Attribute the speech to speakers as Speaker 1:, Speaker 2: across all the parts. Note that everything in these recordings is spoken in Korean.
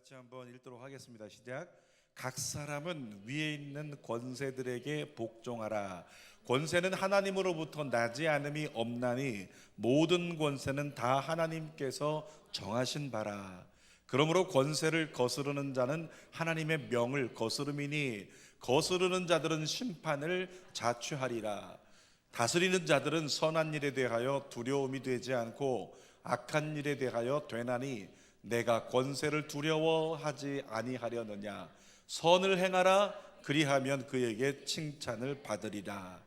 Speaker 1: 같이 한번 읽도록 하겠습니다. 시작. 각 사람은 위에 있는 권세들에게 복종하라. 권세는 하나님으로부터 나지 않음이 없나니 모든 권세는 다 하나님께서 정하신 바라. 그러므로 권세를 거스르는 자는 하나님의 명을 거스름이니 거스르는 자들은 심판을 자취하리라. 다스리는 자들은 선한 일에 대하여 두려움이 되지 않고 악한 일에 대하여 되나니 내가 권세를 두려워하지 아니하려느냐. 선을 행하라. 그리하면 그에게 칭찬을 받으리라.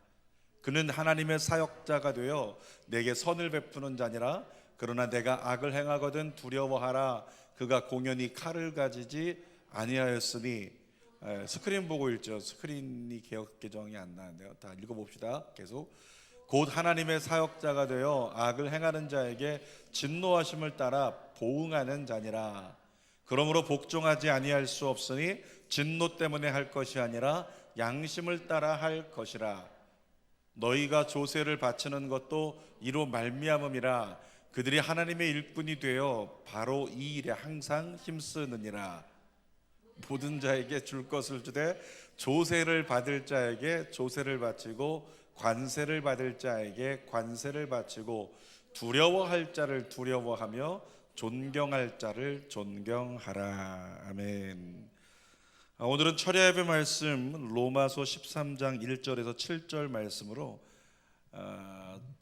Speaker 1: 그는 하나님의 사역자가 되어 내게 선을 베푸는 자니라. 그러나 내가 악을 행하거든 두려워하라. 그가 공연히 칼을 가지지 아니하였으니. 스크린 보고 읽죠. 스크린이 개역 개정이 안 나는데요. 다 읽어봅시다. 계속. 곧 하나님의 사역자가 되어 악을 행하는 자에게 진노하심을 따라 보응하는 자니라. 그러므로 복종하지 아니할 수 없으니 진노 때문에 할 것이 아니라 양심을 따라 할 것이라. 너희가 조세를 바치는 것도 이로 말미암음이라. 그들이 하나님의 일꾼이 되어 바로 이 일에 항상 힘쓰느니라. 모든 자에게 줄 것을 주되 조세를 받을 자에게 조세를 바치고 관세를 받을 자에게 관세를 바치고 두려워할 자를 두려워하며 존경할 자를 존경하라. 아멘. 오늘은 철야 예배 말씀 로마서 13장 1절에서 7절 말씀으로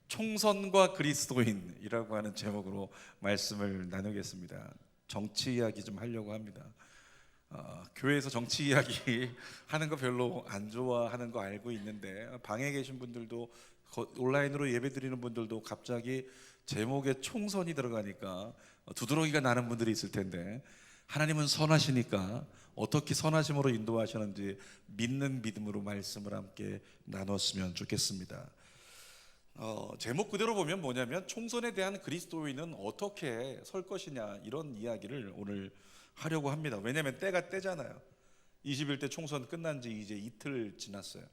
Speaker 1: 총선과 그리스도인이라고 하는 제목으로 말씀을 나누겠습니다. 정치 이야기 좀 하려고 합니다. 교회에서 정치 이야기 하는 거 별로 안 좋아하는 거 알고 있는데 방에 계신 분들도 온라인으로 예배 드리는 분들도 갑자기 제목에 총선이 들어가니까 두드러기가 나는 분들이 있을 텐데, 하나님은 선하시니까 어떻게 선하심으로 인도하시는지 믿는 믿음으로 말씀을 함께 나눴으면 좋겠습니다. 제목 그대로 보면 뭐냐면 총선에 대한 그리스도인은 어떻게 설 것이냐, 이런 이야기를 오늘 하려고 합니다. 왜냐하면 때가 때잖아요. 21대 총선 끝난 지 이제 이틀 지났어요.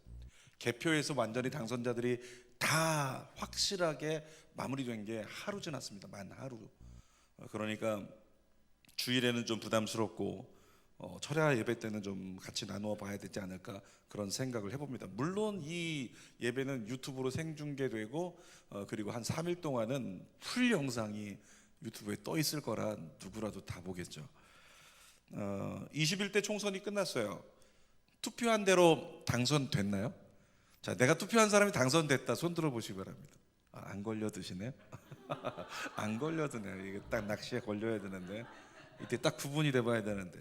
Speaker 1: 개표에서 완전히 당선자들이 다 확실하게 마무리된 게 하루 지났습니다. 만 하루. 그러니까 주일에는 좀 부담스럽고 철야 예배 때는 좀 같이 나누어 봐야 되지 않을까, 그런 생각을 해봅니다. 물론 이 예배는 유튜브로 생중계되고 그리고 한 3일 동안은 풀 영상이 유튜브에 떠 있을 거라 누구라도 다 보겠죠. 21대 총선이 끝났어요. 투표한 대로 당선됐나요? 자, 내가 투표한 사람이 당선됐다 손 들어보시기 바랍니다. 안 걸려드시네. 안 걸려드네요. 이게 딱 낚시에 걸려야 되는데 이때 딱 구분이 돼봐야 되는데,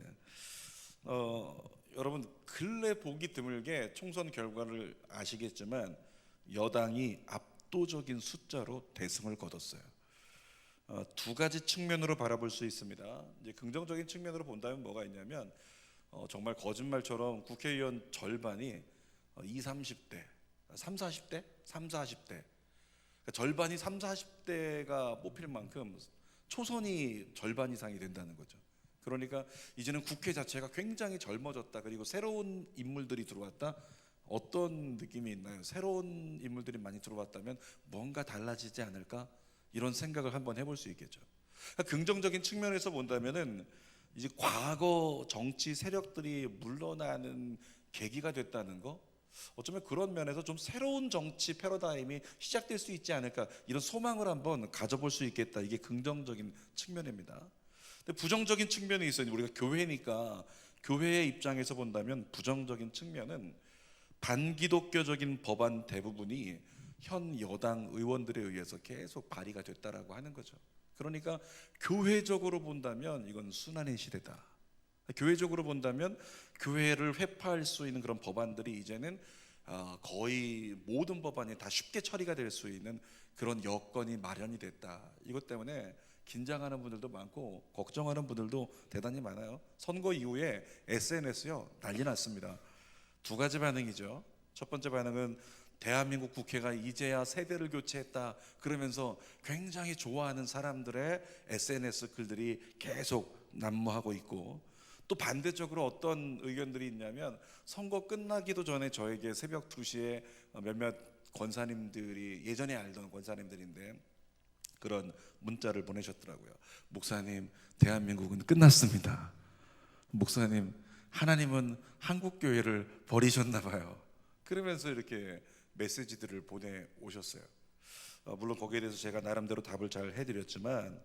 Speaker 1: 여러분 근래 보기 드물게 총선 결과를 아시겠지만 여당이 압도적인 숫자로 대승을 거뒀어요. 두 가지 측면으로 바라볼 수 있습니다. 이제 긍정적인 측면으로 본다면 뭐가 있냐면 정말 거짓말처럼 국회의원 절반이 20, 30대, 3, 40대, 3, 40대, 그러니까 절반이 3, 40대가 뽑힐 만큼 초선이 절반 이상이 된다는 거죠. 그러니까 이제는 국회 자체가 굉장히 젊어졌다. 그리고 새로운 인물들이 들어왔다. 어떤 느낌이 있나요? 새로운 인물들이 많이 들어왔다면 뭔가 달라지지 않을까? 이런 생각을 한번 해볼 수 있겠죠. 그러니까 긍정적인 측면에서 본다면은 이제 과거 정치 세력들이 물러나는 계기가 됐다는 거, 어쩌면 그런 면에서 좀 새로운 정치 패러다임이 시작될 수 있지 않을까, 이런 소망을 한번 가져볼 수 있겠다. 이게 긍정적인 측면입니다. 근데 부정적인 측면이 있어요. 우리가 교회니까 교회의 입장에서 본다면 부정적인 측면은 반기독교적인 법안 대부분이 현 여당 의원들에 의해서 계속 발의가 됐다라고 하는 거죠. 그러니까 교회적으로 본다면 이건 순환의 시대다. 교회적으로 본다면 교회를 회파할 수 있는 그런 법안들이 이제는 거의 모든 법안이 다 쉽게 처리가 될 수 있는 그런 여건이 마련이 됐다. 이것 때문에 긴장하는 분들도 많고 걱정하는 분들도 대단히 많아요. 선거 이후에 SNS요 난리 났습니다. 두 가지 반응이죠. 첫 번째 반응은 대한민국 국회가 이제야 세대를 교체했다 그러면서 굉장히 좋아하는 사람들의 SNS 글들이 계속 난무하고 있고, 또 반대적으로 어떤 의견들이 있냐면 선거 끝나기도 전에 저에게 새벽 2시에 몇몇 권사님들이, 예전에 알던 권사님들인데 그런 문자를 보내셨더라고요. 목사님, 대한민국은 끝났습니다. 목사님, 하나님은 한국 교회를 버리셨나 봐요. 그러면서 이렇게 메시지들을 보내오셨어요. 물론 거기에 대해서 제가 나름대로 답을 잘 해드렸지만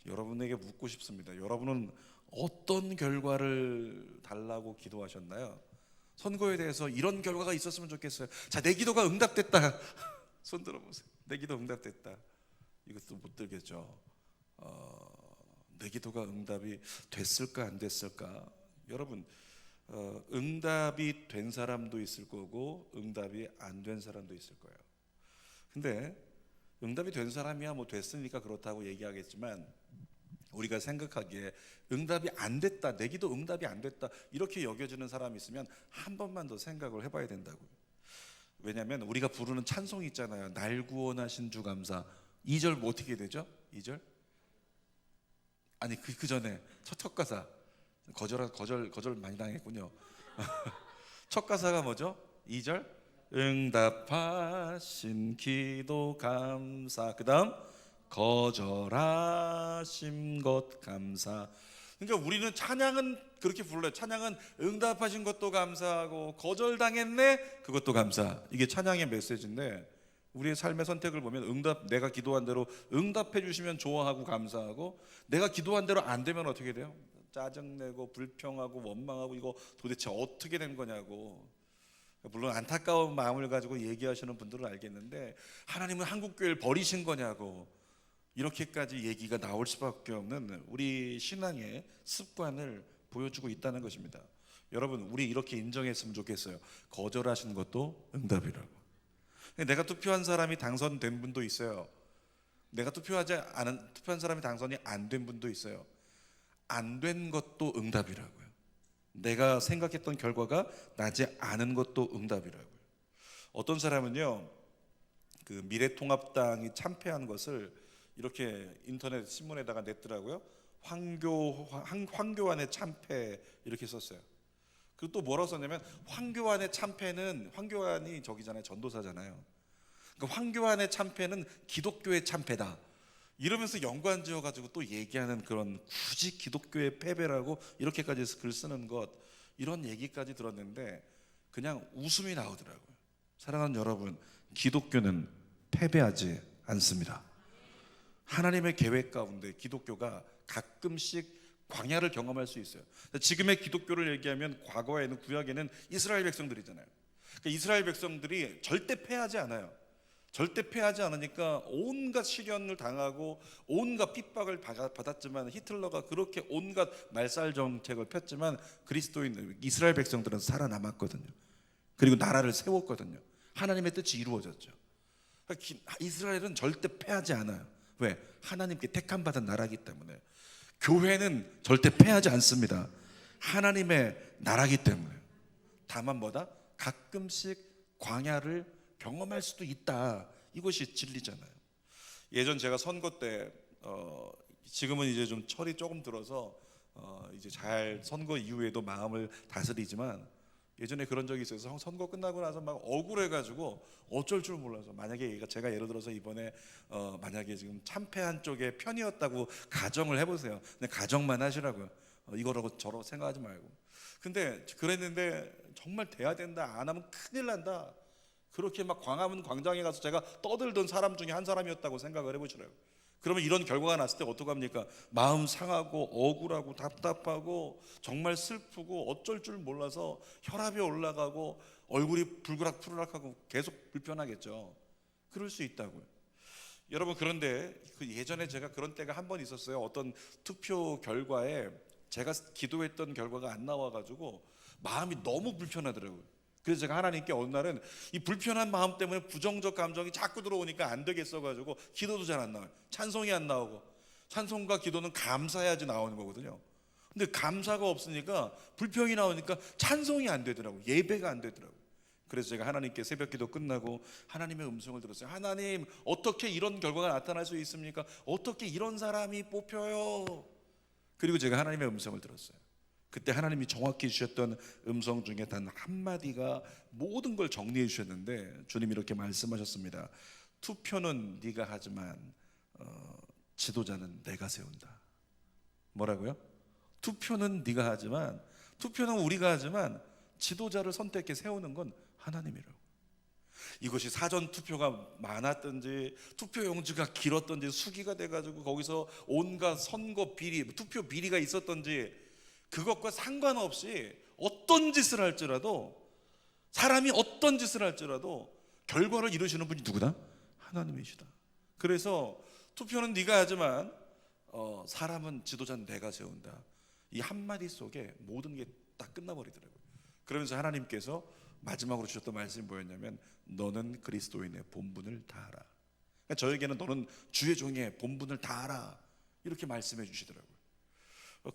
Speaker 1: 여러분에게 묻고 싶습니다. 여러분은 어떤 결과를 달라고 기도하셨나요? 선거에 대해서 이런 결과가 있었으면 좋겠어요. 자, 내 기도가 응답됐다. 손 들어보세요. 내 기도 응답됐다. 이것도 못 들겠죠. 내 기도가 응답이 됐을까 안 됐을까? 여러분, 응답이 된 사람도 있을 거고 응답이 안 된 사람도 있을 거예요. 근데 응답이 된 사람이야 뭐 됐으니까 그렇다고 얘기하겠지만, 우리가 생각하기에 응답이 안 됐다, 내 기도 응답이 안 됐다 이렇게 여겨지는 사람이 있으면 한 번만 더 생각을 해봐야 된다고요. 왜냐하면 우리가 부르는 찬송이 있잖아요. 날 구원하신 주 감사. 2절 뭐 어떻게 되죠? 2절? 아니 그 전에 첫 가사 거절 많이 당했군요. 첫 가사가 뭐죠? 2절 응답하신 기도 감사. 그 다음 거절하신 것 감사. 그러니까 우리는 찬양은 그렇게 불러요. 찬양은 응답하신 것도 감사하고 거절당했네 그것도 감사. 이게 찬양의 메시지인데, 우리의 삶의 선택을 보면 내가 기도한 대로 응답해 주시면 좋아하고 감사하고, 내가 기도한 대로 안 되면 어떻게 돼요? 짜증내고 불평하고 원망하고, 이거 도대체 어떻게 된 거냐고. 물론 안타까운 마음을 가지고 얘기하시는 분들은 알겠는데, 하나님은 한국교회를 버리신 거냐고 이렇게까지 얘기가 나올 수밖에 없는 우리 신앙의 습관을 보여주고 있다는 것입니다. 여러분, 우리 이렇게 인정했으면 좋겠어요. 거절하신 것도 응답이라고. 내가 투표한 사람이 당선된 분도 있어요. 내가 투표한 사람이 당선이 안 된 분도 있어요. 안 된 것도 응답이라고요. 내가 생각했던 결과가 나지 않은 것도 응답이라고요. 어떤 사람은요, 그 미래통합당이 참패한 것을 이렇게 인터넷 신문에다가 냈더라고요. 황교안의 참패 이렇게 썼어요. 그리고 또 뭐라고 썼냐면, 황교안의 참패는, 황교안이 저기잖아요, 전도사잖아요. 그러니까 황교안의 참패는 기독교의 참패다 이러면서 연관지어가지고 또 얘기하는, 그런 굳이 기독교의 패배라고 이렇게까지 글 쓰는 것, 이런 얘기까지 들었는데 그냥 웃음이 나오더라고요. 사랑하는 여러분, 기독교는 패배하지 않습니다. 하나님의 계획 가운데 기독교가 가끔씩 광야를 경험할 수 있어요. 지금의 기독교를 얘기하면 과거에는, 구약에는 이스라엘 백성들이잖아요. 그러니까 이스라엘 백성들이 절대 패하지 않아요. 절대 패하지 않으니까 온갖 시련을 당하고 온갖 핍박을 받았지만, 히틀러가 그렇게 온갖 말살 정책을 폈지만 그리스도인 이스라엘 백성들은 살아남았거든요. 그리고 나라를 세웠거든요. 하나님의 뜻이 이루어졌죠. 그러니까 이스라엘은 절대 패하지 않아요. 왜? 하나님께 택함 받은 나라이기 때문에. 교회는 절대 패하지 않습니다. 하나님의 나라이기 때문에. 다만 뭐다? 가끔씩 광야를 경험할 수도 있다. 이것이 진리잖아요. 예전 제가 선거 때 지금은 이제 좀 철이 조금 들어서 이제 잘 선거 이후에도 마음을 다스리지만, 예전에 그런 적이 있어서 선거 끝나고 나서 막 억울해가지고 어쩔 줄 몰라서, 만약에 제가 예를 들어서 이번에 만약에 지금 참패한 쪽에 편이었다고 가정을 해보세요. 근데 가정만 하시라고요. 이거라고 저러고 생각하지 말고. 근데 그랬는데 정말 돼야 된다, 안 하면 큰일 난다, 그렇게 막 광화문 광장에 가서 제가 떠들던 사람 중에 한 사람이었다고 생각을 해보시라고요. 그러면 이런 결과가 났을 때 어떡합니까? 마음 상하고 억울하고 답답하고 정말 슬프고 어쩔 줄 몰라서 혈압이 올라가고 얼굴이 불그락푸르락하고 계속 불편하겠죠. 그럴 수 있다고요. 여러분, 그런데 그 예전에 제가 그런 때가 한 번 있었어요. 어떤 투표 결과에 제가 기도했던 결과가 안 나와가지고 마음이 너무 불편하더라고요. 그래서 제가 하나님께 어느 날은 이 불편한 마음 때문에 부정적 감정이 자꾸 들어오니까 안 되겠어가지고 기도도 잘 안 나와요. 찬송이 안 나오고. 찬송과 기도는 감사해야지 나오는 거거든요. 근데 감사가 없으니까, 불평이 나오니까 찬송이 안 되더라고요. 예배가 안 되더라고요. 그래서 제가 하나님께 새벽 기도 끝나고 하나님의 음성을 들었어요. 하나님, 어떻게 이런 결과가 나타날 수 있습니까? 어떻게 이런 사람이 뽑혀요? 그리고 제가 하나님의 음성을 들었어요. 그때 하나님이 정확히 주셨던 음성 중에 단 한마디가 모든 걸 정리해 주셨는데, 주님이 이렇게 말씀하셨습니다. 투표는 네가 하지만 지도자는 내가 세운다. 뭐라고요? 투표는 네가 하지만 투표는 우리가 하지만 지도자를 선택해 세우는 건 하나님이라고. 이것이 사전 투표가 많았든지 투표 용지가 길었든지 수기가 돼가지고 거기서 온갖 선거 비리, 투표 비리가 있었든지 그것과 상관없이 어떤 짓을 할지라도, 사람이 어떤 짓을 할지라도 결과를 이루시는 분이 누구다? 하나님이시다. 그래서 투표는 네가 하지만 사람은, 지도자는 내가 세운다. 이 한마디 속에 모든 게 딱 끝나버리더라고요. 그러면서 하나님께서 마지막으로 주셨던 말씀이 뭐였냐면, 너는 그리스도인의 본분을 다하라. 그러니까 저에게는 너는 주의 종의 본분을 다하라, 이렇게 말씀해 주시더라고요.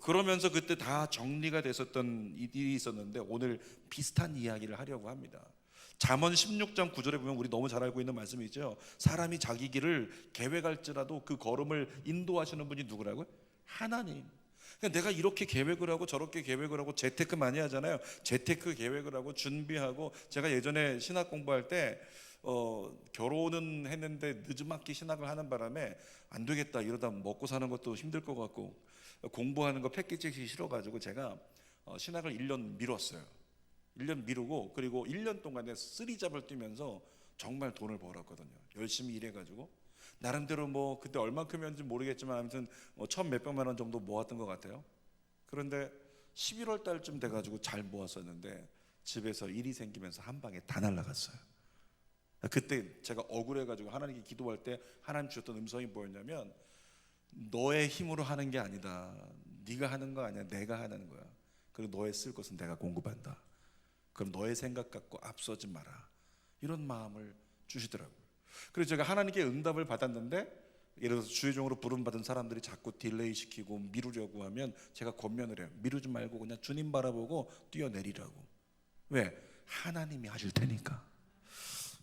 Speaker 1: 그러면서 그때 다 정리가 됐었던 일이 있었는데 오늘 비슷한 이야기를 하려고 합니다. 잠언 16장 9절에 보면 우리 너무 잘 알고 있는 말씀이죠. 사람이 자기 길을 계획할지라도 그 걸음을 인도하시는 분이 누구라고요? 하나님. 그러니까 내가 이렇게 계획을 하고 저렇게 계획을 하고 재테크 많이 하잖아요. 재테크 계획을 하고 준비하고, 제가 예전에 신학 공부할 때 결혼은 했는데 늦음막히 신학을 하는 바람에 안 되겠다, 이러다 먹고 사는 것도 힘들 것 같고 공부하는 거 패키지기 싫어가지고 제가 신학을 1년 미뤘어요. 1년 미루고, 그리고 1년 동안에 쓰리잡을 뛰면서 정말 돈을 벌었거든요. 열심히 일해가지고 나름대로 뭐 그때 얼마큼이었는지 모르겠지만 아무튼 천 몇백만 원 정도 모았던 것 같아요. 그런데 11월 달쯤 돼가지고 잘 모았었는데 집에서 일이 생기면서 한 방에 다 날라갔어요. 그때 제가 억울해가지고 하나님께 기도할 때 하나님 주셨던 음성이 뭐였냐면, 너의 힘으로 하는 게 아니다. 네가 하는 거 아니야. 내가 하는 거야. 그리고 너의 쓸 것은 내가 공급한다. 그럼 너의 생각 갖고 앞서지 마라. 이런 마음을 주시더라고요. 그래서 제가 하나님께 응답을 받았는데, 예를 들어서 주의 종으로 부름받은 사람들이 자꾸 딜레이 시키고 미루려고 하면 제가 권면을 해요. 미루지 말고 그냥 주님 바라보고 뛰어내리라고. 왜? 하나님이 하실 테니까.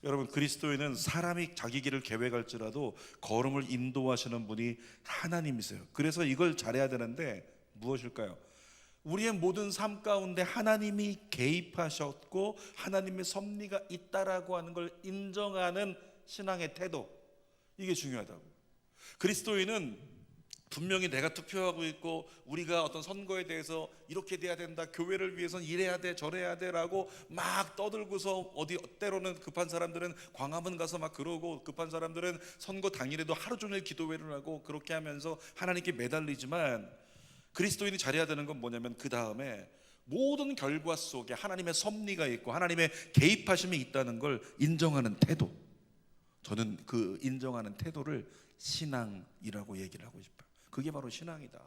Speaker 1: 여러분, 그리스도인은 사람이 자기 길을 계획할지라도 걸음을 인도하시는 분이 하나님이세요. 그래서 이걸 잘해야 되는데 무엇일까요? 우리의 모든 삶 가운데 하나님이 개입하셨고 하나님의 섭리가 있다라고 하는 걸 인정하는 신앙의 태도, 이게 중요하다고. 그리스도인은 분명히 내가 투표하고 있고 우리가 어떤 선거에 대해서 이렇게 돼야 된다, 교회를 위해서는 이래야 돼 저래야 돼 라고 막 떠들고서, 어디 때로는 급한 사람들은 광화문 가서 막 그러고, 급한 사람들은 선거 당일에도 하루 종일 기도회를 하고 그렇게 하면서 하나님께 매달리지만, 그리스도인이 잘해야 되는 건 뭐냐면 그 다음에 모든 결과 속에 하나님의 섭리가 있고 하나님의 개입하심이 있다는 걸 인정하는 태도. 저는 그 인정하는 태도를 신앙이라고 얘기를 하고 싶어요. 그게 바로 신앙이다.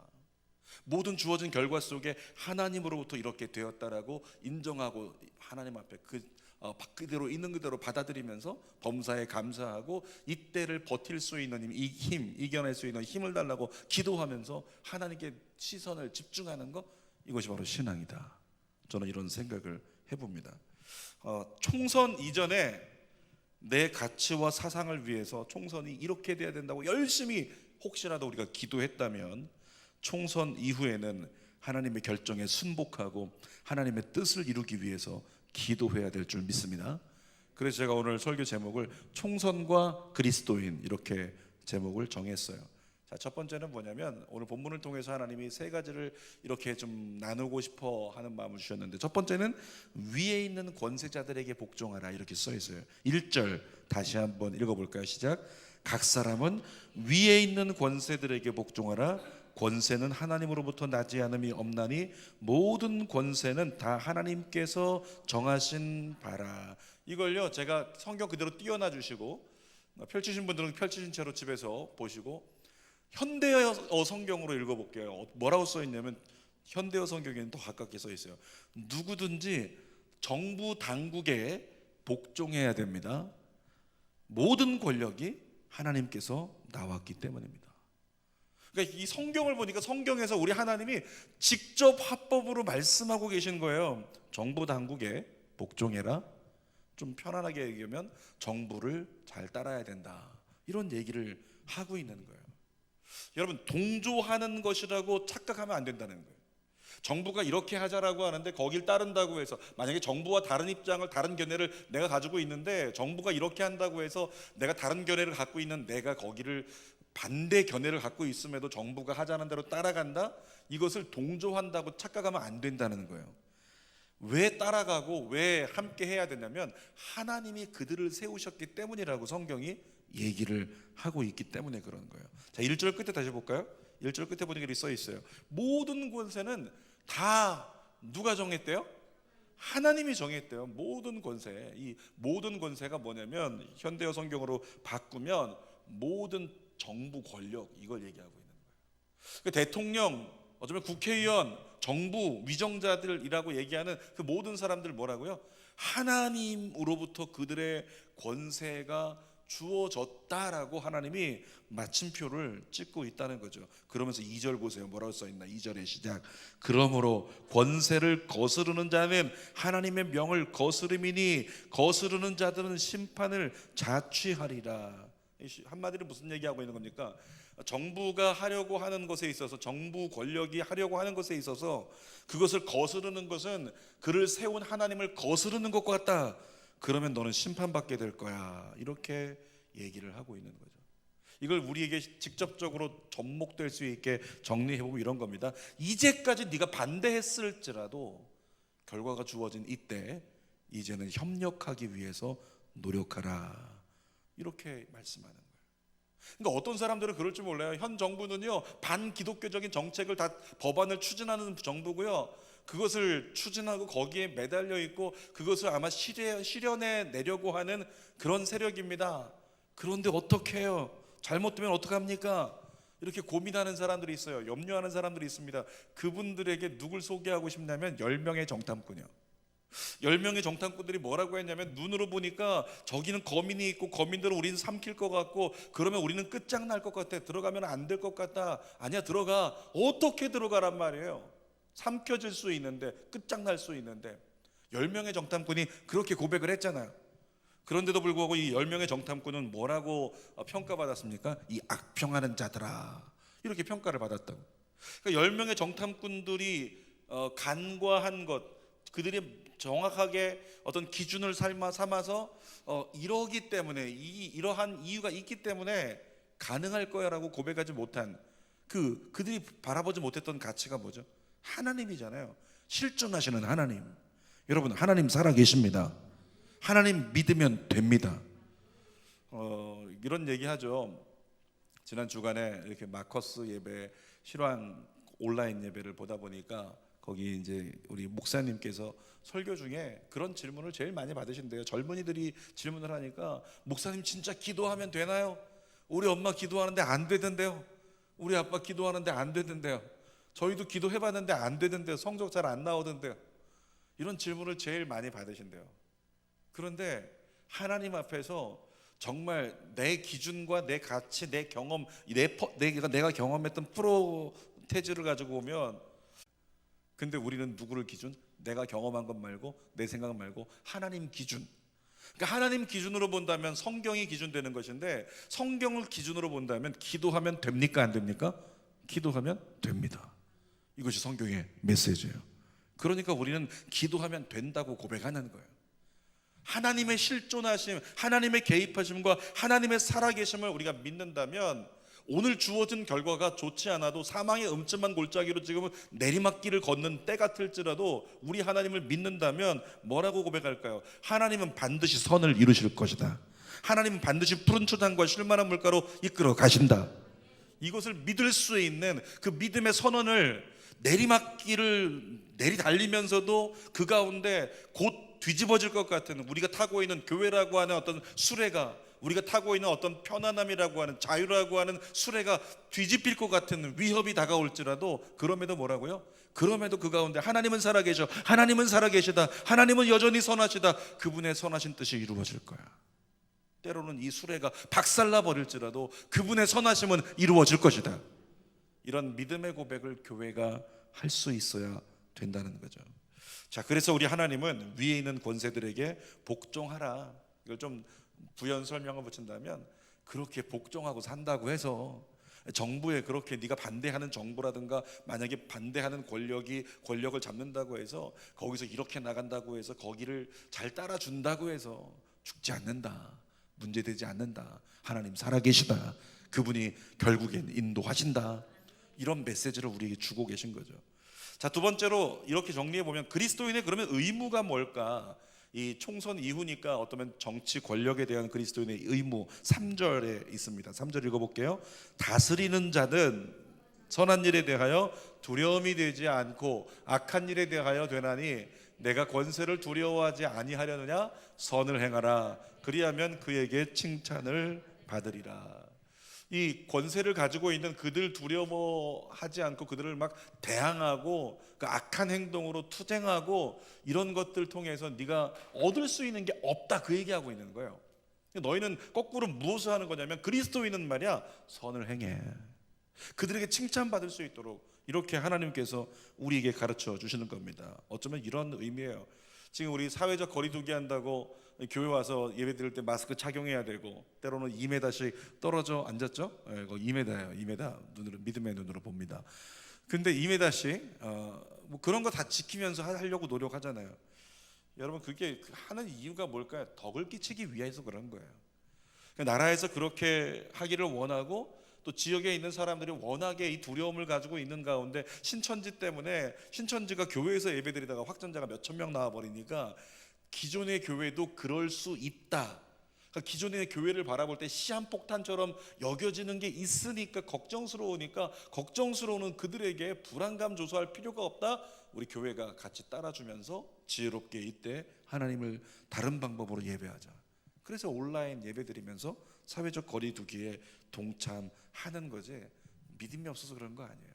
Speaker 1: 모든 주어진 결과 속에 하나님으로부터 이렇게 되었다라고 인정하고 하나님 앞에 그대로 있는 그대로 받아들이면서 범사에 감사하고 이때를 버틸 수 있는 이 힘, 이겨낼 수 있는 힘을 달라고 기도하면서 하나님께 시선을 집중하는 것, 이것이 바로 신앙이다. 저는 이런 생각을 해봅니다. 총선 이전에 내 가치와 사상을 위해서 총선이 이렇게 돼야 된다고 열심히 혹시라도 우리가 기도했다면, 총선 이후에는 하나님의 결정에 순복하고 하나님의 뜻을 이루기 위해서 기도해야 될 줄 믿습니다. 그래서 제가 오늘 설교 제목을 총선과 그리스도인, 이렇게 제목을 정했어요. 자, 첫 번째는 뭐냐면, 오늘 본문을 통해서 하나님이 세 가지를 이렇게 좀 나누고 싶어 하는 마음을 주셨는데, 첫 번째는 위에 있는 권세자들에게 복종하라, 이렇게 써 있어요. 1절 다시 한번 읽어볼까요? 시작. 각 사람은 위에 있는 권세들에게 복종하라. 권세는 하나님으로부터 나지 않음이 없나니 모든 권세는 다 하나님께서 정하신 바라. 이걸요, 제가 성경 그대로 띄워놔 주시고, 펼치신 분들은 펼치신 채로 집에서 보시고, 현대어 성경으로 읽어볼게요. 뭐라고 써 있냐면, 현대어 성경에는 더 가깝게 써 있어요. 누구든지 정부 당국에 복종해야 됩니다. 모든 권력이 하나님께서 나왔기 때문입니다. 그러니까 이 성경을 보니까 성경에서 우리 하나님이 직접 화법으로 말씀하고 계신 거예요. 정부 당국에 복종해라. 좀 편안하게 얘기하면 정부를 잘 따라야 된다, 이런 얘기를 하고 있는 거예요. 여러분, 동조하는 것이라고 착각하면 안 된다는 거예요. 정부가 이렇게 하자라고 하는데 거길 따른다고 해서, 만약에 정부와 다른 입장을, 다른 견해를 내가 가지고 있는데 정부가 이렇게 한다고 해서 내가 다른 견해를 갖고 있는 내가 거기를 반대 견해를 갖고 있음에도 정부가 하자는 대로 따라간다? 이것을 동조한다고 착각하면 안 된다는 거예요. 왜 따라가고 왜 함께 해야 되냐면 하나님이 그들을 세우셨기 때문이라고 성경이 얘기를 하고 있기 때문에 그런 거예요. 자, 1절 끝에 다시 볼까요? 1절 끝에 보니까 이렇게 써 있어요. 모든 권세는 다 누가 정했대요? 하나님이 정했대요. 모든 권세. 이 모든 권세가 뭐냐면 현대어 성경으로 바꾸면 모든 정부 권력, 이걸 얘기하고 있는 거예요. 그 대통령, 어쩌면 국회의원, 정부, 위정자들이라고 얘기하는 그 모든 사람들 뭐라고요? 하나님으로부터 그들의 권세가 주어졌다라고 하나님이 마침표를 찍고 있다는 거죠. 그러면서 2절 보세요. 뭐라고 써있나? 2절의 시작. 그러므로 권세를 거스르는 자는 하나님의 명을 거스름이니 거스르는 자들은 심판을 자취하리라. 한마디로 무슨 얘기하고 있는 겁니까? 정부가 하려고 하는 것에 있어서, 정부 권력이 하려고 하는 것에 있어서 그것을 거스르는 것은 그를 세운 하나님을 거스르는 것 같다. 그러면 너는 심판받게 될 거야. 이렇게 얘기를 하고 있는 거죠. 이걸 우리에게 직접적으로 접목될 수 있게 정리해보면 이런 겁니다. 이제까지 네가 반대했을지라도 결과가 주어진 이때 이제는 협력하기 위해서 노력하라. 이렇게 말씀하는 거예요. 그러니까 어떤 사람들은 그럴 줄 몰라요. 현 정부는요, 반기독교적인 정책을 다 법안을 추진하는 정부고요, 그것을 추진하고 거기에 매달려 있고 그것을 아마 실현해 내려고 하는 그런 세력입니다. 그런데 어떻게 해요? 잘못되면 어떡합니까? 이렇게 고민하는 사람들이 있어요. 염려하는 사람들이 있습니다. 그분들에게 누굴 소개하고 싶냐면 10명의 정탐꾼이요. 10명의 정탐꾼들이 뭐라고 했냐면, 눈으로 보니까 저기는 거민이 있고 거민들은 우리는 삼킬 것 같고 그러면 우리는 끝장날 것 같아. 들어가면 안 될 것 같다. 아니야, 들어가. 어떻게 들어가란 말이에요. 삼켜질 수 있는데, 끝장날 수 있는데. 10명의 정탐꾼이 그렇게 고백을 했잖아요. 그런데도 불구하고 이 10명의 정탐꾼은 뭐라고 평가받았습니까? 이 악평하는 자들아, 이렇게 평가를 받았다고. 그러니까 10명의 정탐꾼들이 간과한 것, 그들이 정확하게 어떤 기준을 삼아서 이러기 때문에, 이러한 이유가 있기 때문에 가능할 거야라고 고백하지 못한 그들이 바라보지 못했던 가치가 뭐죠? 하나님이잖아요. 실존하시는 하나님. 여러분, 하나님 살아계십니다. 하나님 믿으면 됩니다. 이런 얘기하죠. 지난 주간에 이렇게 마커스 예배, 실황 온라인 예배를 보다 보니까 거기 이제 우리 목사님께서 설교 중에 그런 질문을 제일 많이 받으신대요. 젊은이들이 질문을 하니까, 목사님 진짜 기도하면 되나요? 우리 엄마 기도하는데 안 되던데요. 우리 아빠 기도하는데 안 되던데요. 저희도 기도해봤는데 안 되던데요. 성적 잘 안 나오던데요. 이런 질문을 제일 많이 받으신대요. 그런데 하나님 앞에서 정말 내 기준과 내 가치, 내 경험, 내가 경험했던 프로테즈를 가지고 오면, 근데 우리는 누구를 기준? 내가 경험한 것 말고, 내 생각 말고 하나님 기준. 그러니까 하나님 기준으로 본다면 성경이 기준되는 것인데, 성경을 기준으로 본다면 기도하면 됩니까? 안 됩니까? 기도하면 됩니다. 이것이 성경의 메시지예요. 그러니까 우리는 기도하면 된다고 고백하는 거예요. 하나님의 실존하심, 하나님의 개입하심과 하나님의 살아계심을 우리가 믿는다면, 오늘 주어진 결과가 좋지 않아도 사망의 음침한 골짜기로 지금은 내리막길을 걷는 때 같을지라도 우리 하나님을 믿는다면 뭐라고 고백할까요? 하나님은 반드시 선을 이루실 것이다. 하나님은 반드시 푸른 초장과 쉴만한 물가로 이끌어 가신다. 이것을 믿을 수 있는 그 믿음의 선언을, 내리막길을 내리달리면서도 그 가운데 곧 뒤집어질 것 같은, 우리가 타고 있는 교회라고 하는 어떤 수레가, 우리가 타고 있는 어떤 편안함이라고 하는, 자유라고 하는 수레가 뒤집힐 것 같은 위협이 다가올지라도, 그럼에도 뭐라고요? 그럼에도 그 가운데 하나님은 살아계셔, 하나님은 살아계시다, 하나님은 여전히 선하시다, 그분의 선하신 뜻이 이루어질 거야. 때로는 이 수레가 박살나 버릴지라도 그분의 선하심은 이루어질 것이다. 이런 믿음의 고백을 교회가 할 수 있어야 된다는 거죠. 자, 그래서 우리 하나님은 위에 있는 권세들에게 복종하라. 이걸 좀 부연 설명을 붙인다면, 그렇게 복종하고 산다고 해서 정부에 그렇게 네가 반대하는 정부라든가 만약에 반대하는 권력을 잡는다고 해서 거기서 이렇게 나간다고 해서 거기를 잘 따라준다고 해서 죽지 않는다, 문제되지 않는다, 하나님 살아계시다, 그분이 결국엔 인도하신다, 이런 메시지를 우리에게 주고 계신 거죠. 자, 두 번째로 이렇게 정리해 보면 그리스도인의 그러면 의무가 뭘까? 이 총선 이후니까 어쩌면 정치 권력에 대한 그리스도인의 의무 3절에 있습니다. 3절 읽어볼게요. 다스리는 자는 선한 일에 대하여 두려움이 되지 않고 악한 일에 대하여 되나니 내가 권세를 두려워하지 아니하려느냐? 선을 행하라. 그리하면 그에게 칭찬을 받으리라. 이 권세를 가지고 있는 그들 두려워하지 않고 그들을 막 대항하고 그 악한 행동으로 투쟁하고 이런 것들 통해서 네가 얻을 수 있는 게 없다, 그 얘기하고 있는 거예요. 너희는 거꾸로 무엇을 하는 거냐면 그리스도인은 말이야 선을 행해. 그들에게 칭찬받을 수 있도록 이렇게 하나님께서 우리에게 가르쳐 주시는 겁니다. 어쩌면 이런 의미예요. 지금 우리 사회적 거리두기 한다고 교회 와서 예배 드릴 때 마스크 착용해야 되고 때로는 2m씩 떨어져 앉았죠? 예, 그거 2m예요. 2m 눈으로 믿음의 눈으로 봅니다. 근데 2m씩 뭐 그런 거 다 지키면서 하려고 노력하잖아요. 여러분 그게 하는 이유가 뭘까요? 덕을 끼치기 위해서 그런 거예요. 나라에서 그렇게 하기를 원하고 또 지역에 있는 사람들이 워낙에 이 두려움을 가지고 있는 가운데 신천지 때문에 신천지가 교회에서 예배드리다가 확진자가 몇천 명 나와버리니까 기존의 교회도 그럴 수 있다. 그러니까 기존의 교회를 바라볼 때 시한폭탄처럼 여겨지는 게 있으니까 걱정스러우니까 걱정스러운 그들에게 불안감 조소할 필요가 없다. 우리 교회가 같이 따라주면서 지혜롭게 이때 하나님을 다른 방법으로 예배하자. 그래서 온라인 예배드리면서 사회적 거리두기에 동참하는 거지 믿음이 없어서 그런 거 아니에요.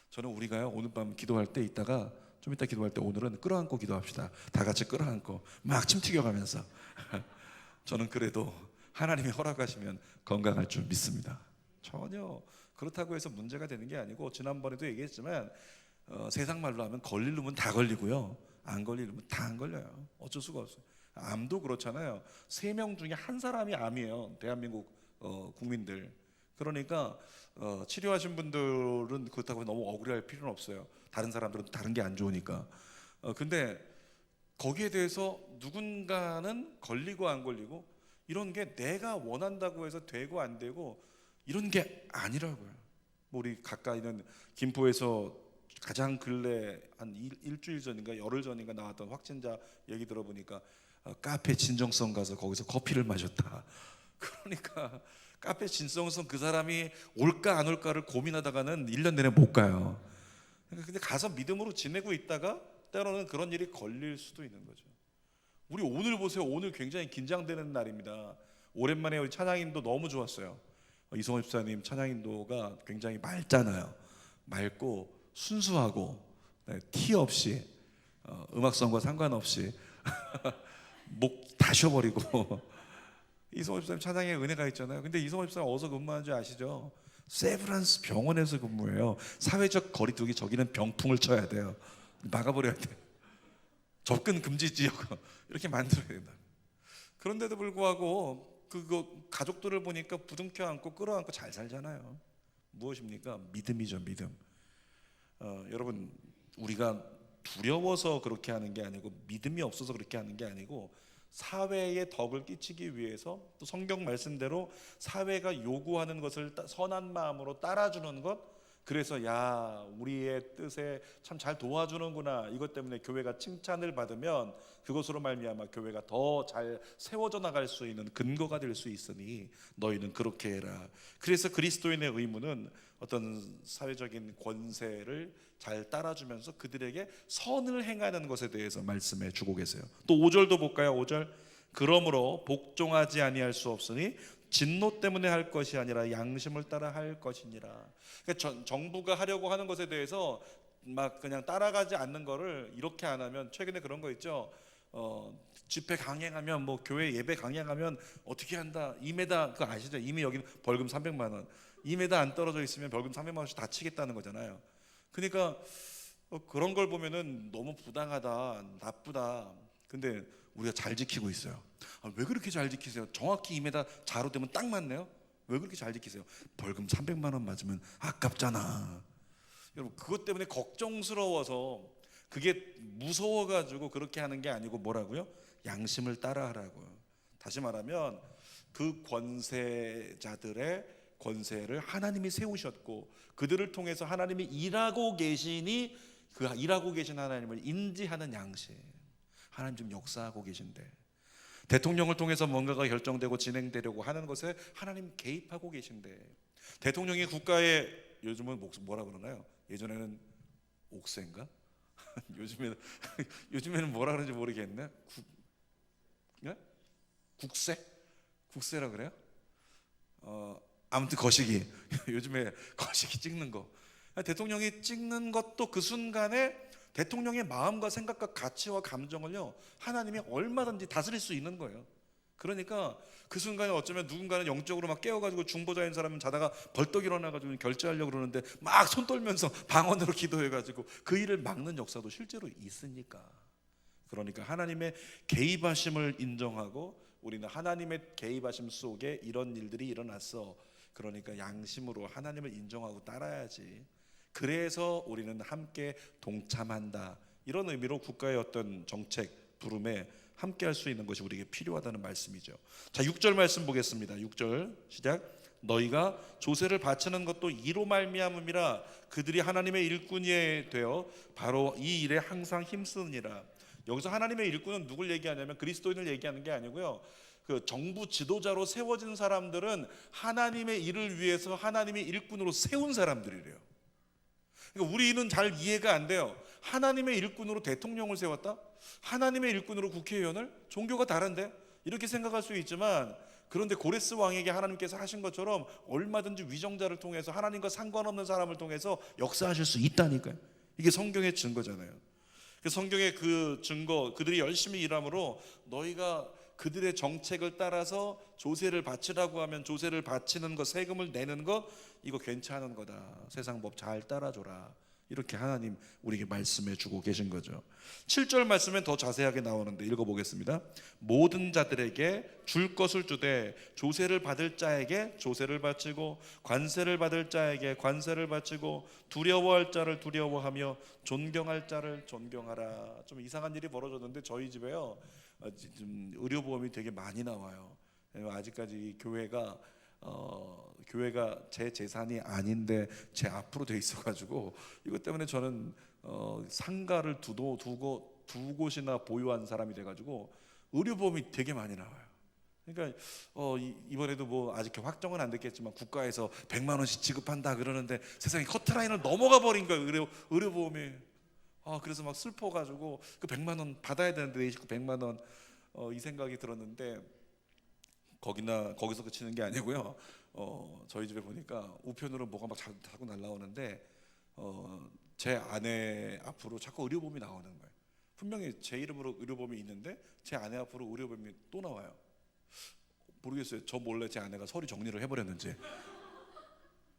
Speaker 1: 저는 우리가요 오늘 밤 기도할 때 있다가 좀 이따 기도할 때 오늘은 끌어안고 기도합시다. 다 같이 끌어안고 막 침 튀겨가면서 저는 그래도 하나님이 허락하시면 건강할 줄 믿습니다. 전혀 그렇다고 해서 문제가 되는 게 아니고 지난번에도 얘기했지만 세상 말로 하면 걸릴 놈은 다 걸리고요 안 걸릴 놈은 다 안 걸려요. 어쩔 수가 없어요. 암도 그렇잖아요. 3명 중에 한 사람이 암이에요. 대한민국 국민들. 그러니까 치료하신 분들은 그렇다고 너무 억울할 필요는 없어요. 다른 사람들은 다른 게 안 좋으니까. 근데 거기에 대해서 누군가는 걸리고 안 걸리고 이런 게 내가 원한다고 해서 되고 안 되고 이런 게 아니라고요. 뭐 우리 가까이 있는 김포에서 가장 근래 한 일주일 전인가 열흘 전인가 나왔던 확진자 얘기 들어보니까 카페 진정성 가서 거기서 커피를 마셨다. 그러니까 카페 진정성 그 사람이 올까 안 올까를 고민하다가는 1년 내내 못 가요. 근데 가서 믿음으로 지내고 있다가 때로는 그런 일이 걸릴 수도 있는 거죠. 우리 오늘 보세요. 오늘 굉장히 긴장되는 날입니다. 오랜만에 우리 찬양인도 너무 좋았어요. 이성호 집사님 찬양인도가 굉장히 맑잖아요. 맑고 순수하고 티 없이 음악성과 상관없이 목 다 쉬어버리고 이성호 집사님 찬양에 은혜가 있잖아요. 근데 이성호 집사님 어디서 근무하는 줄 아시죠? 세브란스 병원에서 근무해요. 사회적 거리두기 저기는 병풍을 쳐야 돼요. 막아버려야 돼요. 접근 금지 지역 이렇게 만들어야 된다. 그런데도 불구하고 그거 가족들을 보니까 부둥켜 안고 끌어안고 잘 살잖아요. 무엇입니까? 믿음이죠. 믿음. 여러분 우리가 두려워서 그렇게 하는 게 아니고 믿음이 없어서 그렇게 하는 게 아니고 사회에 덕을 끼치기 위해서 또 성경 말씀대로 사회가 요구하는 것을 선한 마음으로 따라주는 것. 그래서 야 우리의 뜻에 참 잘 도와주는구나. 이것 때문에 교회가 칭찬을 받으면 그것으로 말미암아 교회가 더 잘 세워져 나갈 수 있는 근거가 될 수 있으니 너희는 그렇게 해라. 그래서 그리스도인의 의무는 어떤 사회적인 권세를 잘 따라주면서 그들에게 선을 행하는 것에 대해서 말씀해 주고 계세요. 또 5절도 볼까요? 5절 그러므로 복종하지 아니할 수 없으니 진노 때문에 할 것이 아니라 양심을 따라 할 것이니라. 그러니까 정부가 하려고 하는 것에 대해서 막 그냥 따라가지 않는 거를 이렇게 안 하면 최근에 그런 거 있죠. 집회 강행하면 뭐 교회 예배 강행하면 어떻게 한다. 2m 그거 아시죠? 이미 여기는 벌금 300만 원. 2m 안 떨어져 있으면 벌금 300만 원씩 다 치겠다는 거잖아요. 그러니까 그런 걸 보면은 너무 부당하다, 나쁘다. 근데 우리가 잘 지키고 있어요. 왜 그렇게 잘 지키세요? 정확히 2m 자로 되면 딱 맞네요. 왜 그렇게 잘 지키세요? 벌금 300만 원 맞으면 아깝잖아. 여러분 그것 때문에 걱정스러워서 그게 무서워가지고 그렇게 하는 게 아니고 뭐라고요? 양심을 따라하라고요. 다시 말하면 그 권세자들의 권세를 하나님이 세우셨고 그들을 통해서 하나님이 일하고 계시니 그 일하고 계신 하나님을 인지하는 양심, 하나님 지금 역사하고 계신데, 대통령을 통해서 뭔가가 결정되고 진행되려고 하는 것에 하나님 개입하고 계신데, 대통령이 국가에 요즘은 뭐라 그러나요? 예전에는 옥세인가? 요즘에는 뭐라 그러는지 모르겠네. 예? 국세라 그래요? 아무튼 거시기 요즘에 거시기 찍는 거, 대통령이 찍는 것도 그 순간에 대통령의 마음과 생각과 가치와 감정을요 하나님이 얼마든지 다스릴 수 있는 거예요. 그러니까 그 순간에 어쩌면 누군가는 영적으로 막 깨워가지고 중보자인 사람은 자다가 벌떡 일어나가지고 결제하려고 그러는데 막 손 떨면서 방언으로 기도해가지고 그 일을 막는 역사도 실제로 있으니까. 그러니까 하나님의 개입하심을 인정하고 우리는 하나님의 개입하심 속에 이런 일들이 일어났어, 그러니까 양심으로 하나님을 인정하고 따라야지. 그래서 우리는 함께 동참한다, 이런 의미로 국가의 어떤 정책 부름에 함께 할 수 있는 것이 우리에게 필요하다는 말씀이죠. 자, 6절 말씀 보겠습니다. 6절 시작. 너희가 조세를 바치는 것도 이로 말미암음이라 그들이 하나님의 일꾼이 되어 바로 이 일에 항상 힘쓰느니라. 여기서 하나님의 일꾼은 누굴 얘기하냐면 그리스도인을 얘기하는 게 아니고요, 그 정부 지도자로 세워진 사람들은 하나님의 일을 위해서 하나님의 일꾼으로 세운 사람들이래요. 그러니까 우리는 잘 이해가 안 돼요. 하나님의 일꾼으로 대통령을 세웠다? 하나님의 일꾼으로 국회의원을? 종교가 다른데? 이렇게 생각할 수 있지만, 그런데 고레스 왕에게 하나님께서 하신 것처럼 얼마든지 위정자를 통해서 하나님과 상관없는 사람을 통해서 역사하실 수 있다니까요. 이게 성경의 증거잖아요. 그 성경의 그 증거, 그들이 열심히 일함으로 너희가 그들의 정책을 따라서 조세를 바치라고 하면 조세를 바치는 거, 세금을 내는 거, 이거 괜찮은 거다, 세상 법 잘 따라줘라, 이렇게 하나님 우리에게 말씀해 주고 계신 거죠. 7절 말씀엔 더 자세하게 나오는데 읽어보겠습니다. 모든 자들에게 줄 것을 주되 조세를 받을 자에게 조세를 바치고 관세를 받을 자에게 관세를 바치고 두려워할 자를 두려워하며 존경할 자를 존경하라. 좀 이상한 일이 벌어졌는데 저희 집에요, 지금 의료보험이 되게 많이 나와요. 아직까지 교회가 제 재산이 아닌데 제 앞으로 돼 있어가지고 이것 때문에 저는 상가를 두 곳이나 보유한 사람이 돼가지고 의료보험이 되게 많이 나와요. 그러니까 이번에도 뭐 아직 확정은 안 됐겠지만 국가에서 100만 원씩 지급한다 그러는데 세상에 커트라인을 넘어가 버린 거예요, 의료보험이. 그래서 막 슬퍼가지고 그 100만 원 받아야 되는데 내 식구 100만 원, 이 생각이 들었는데, 거기서 그치는 게 아니고요. 저희 집에 보니까 우편으로 뭐가 막 자꾸 날라오는데 제 아내 앞으로 자꾸 의료보험이 나오는 거예요. 분명히 제 이름으로 의료보험이 있는데 제 아내 앞으로 의료보험이 또 나와요. 모르겠어요. 저 몰래 제 아내가 서류 정리를 해버렸는지.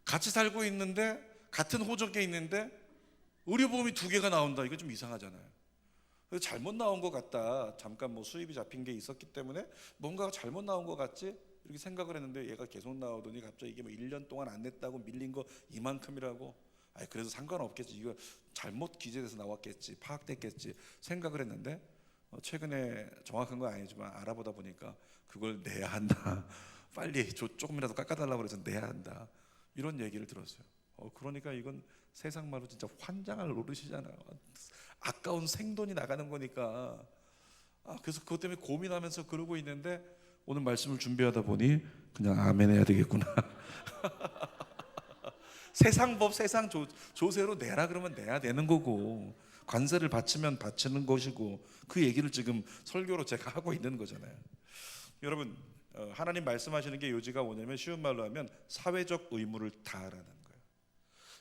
Speaker 1: 같이 살고 있는데 같은 호적에 있는데 의료보험이 2개가 나온다. 이거 좀 이상하잖아요. 잘못 나온 것 같다. 잠깐 뭐 수입이 잡힌 게 있었기 때문에 뭔가가 잘못 나온 것 같지? 이렇게 생각을 했는데 얘가 계속 나오더니 갑자기 이게 뭐 1년 동안 안 냈다고 밀린 거 이만큼이라고. 그래서 상관없겠지. 이거 잘못 기재돼서 나왔겠지. 파악됐겠지. 생각을 했는데 최근에 정확한 건 아니지만 알아보다 보니까 그걸 내야 한다. 빨리 조금이라도 깎아달라고 그래서 내야 한다. 이런 얘기를 들었어요. 그러니까 이건 세상 말로 진짜 환장할 노릇이잖아요. 아까운 생돈이 나가는 거니까. 그래서 그것 때문에 고민하면서 그러고 있는데 오늘 말씀을 준비하다 보니 그냥 아멘 해야 되겠구나. 세상 법, 세상 조세로 내라 그러면 내야 되는 거고, 관세를 바치면 바치는 것이고, 그 얘기를 지금 설교로 제가 하고 있는 거잖아요. 여러분, 하나님 말씀하시는 게 요지가 뭐냐면 쉬운 말로 하면 사회적 의무를 다하라는 거예요.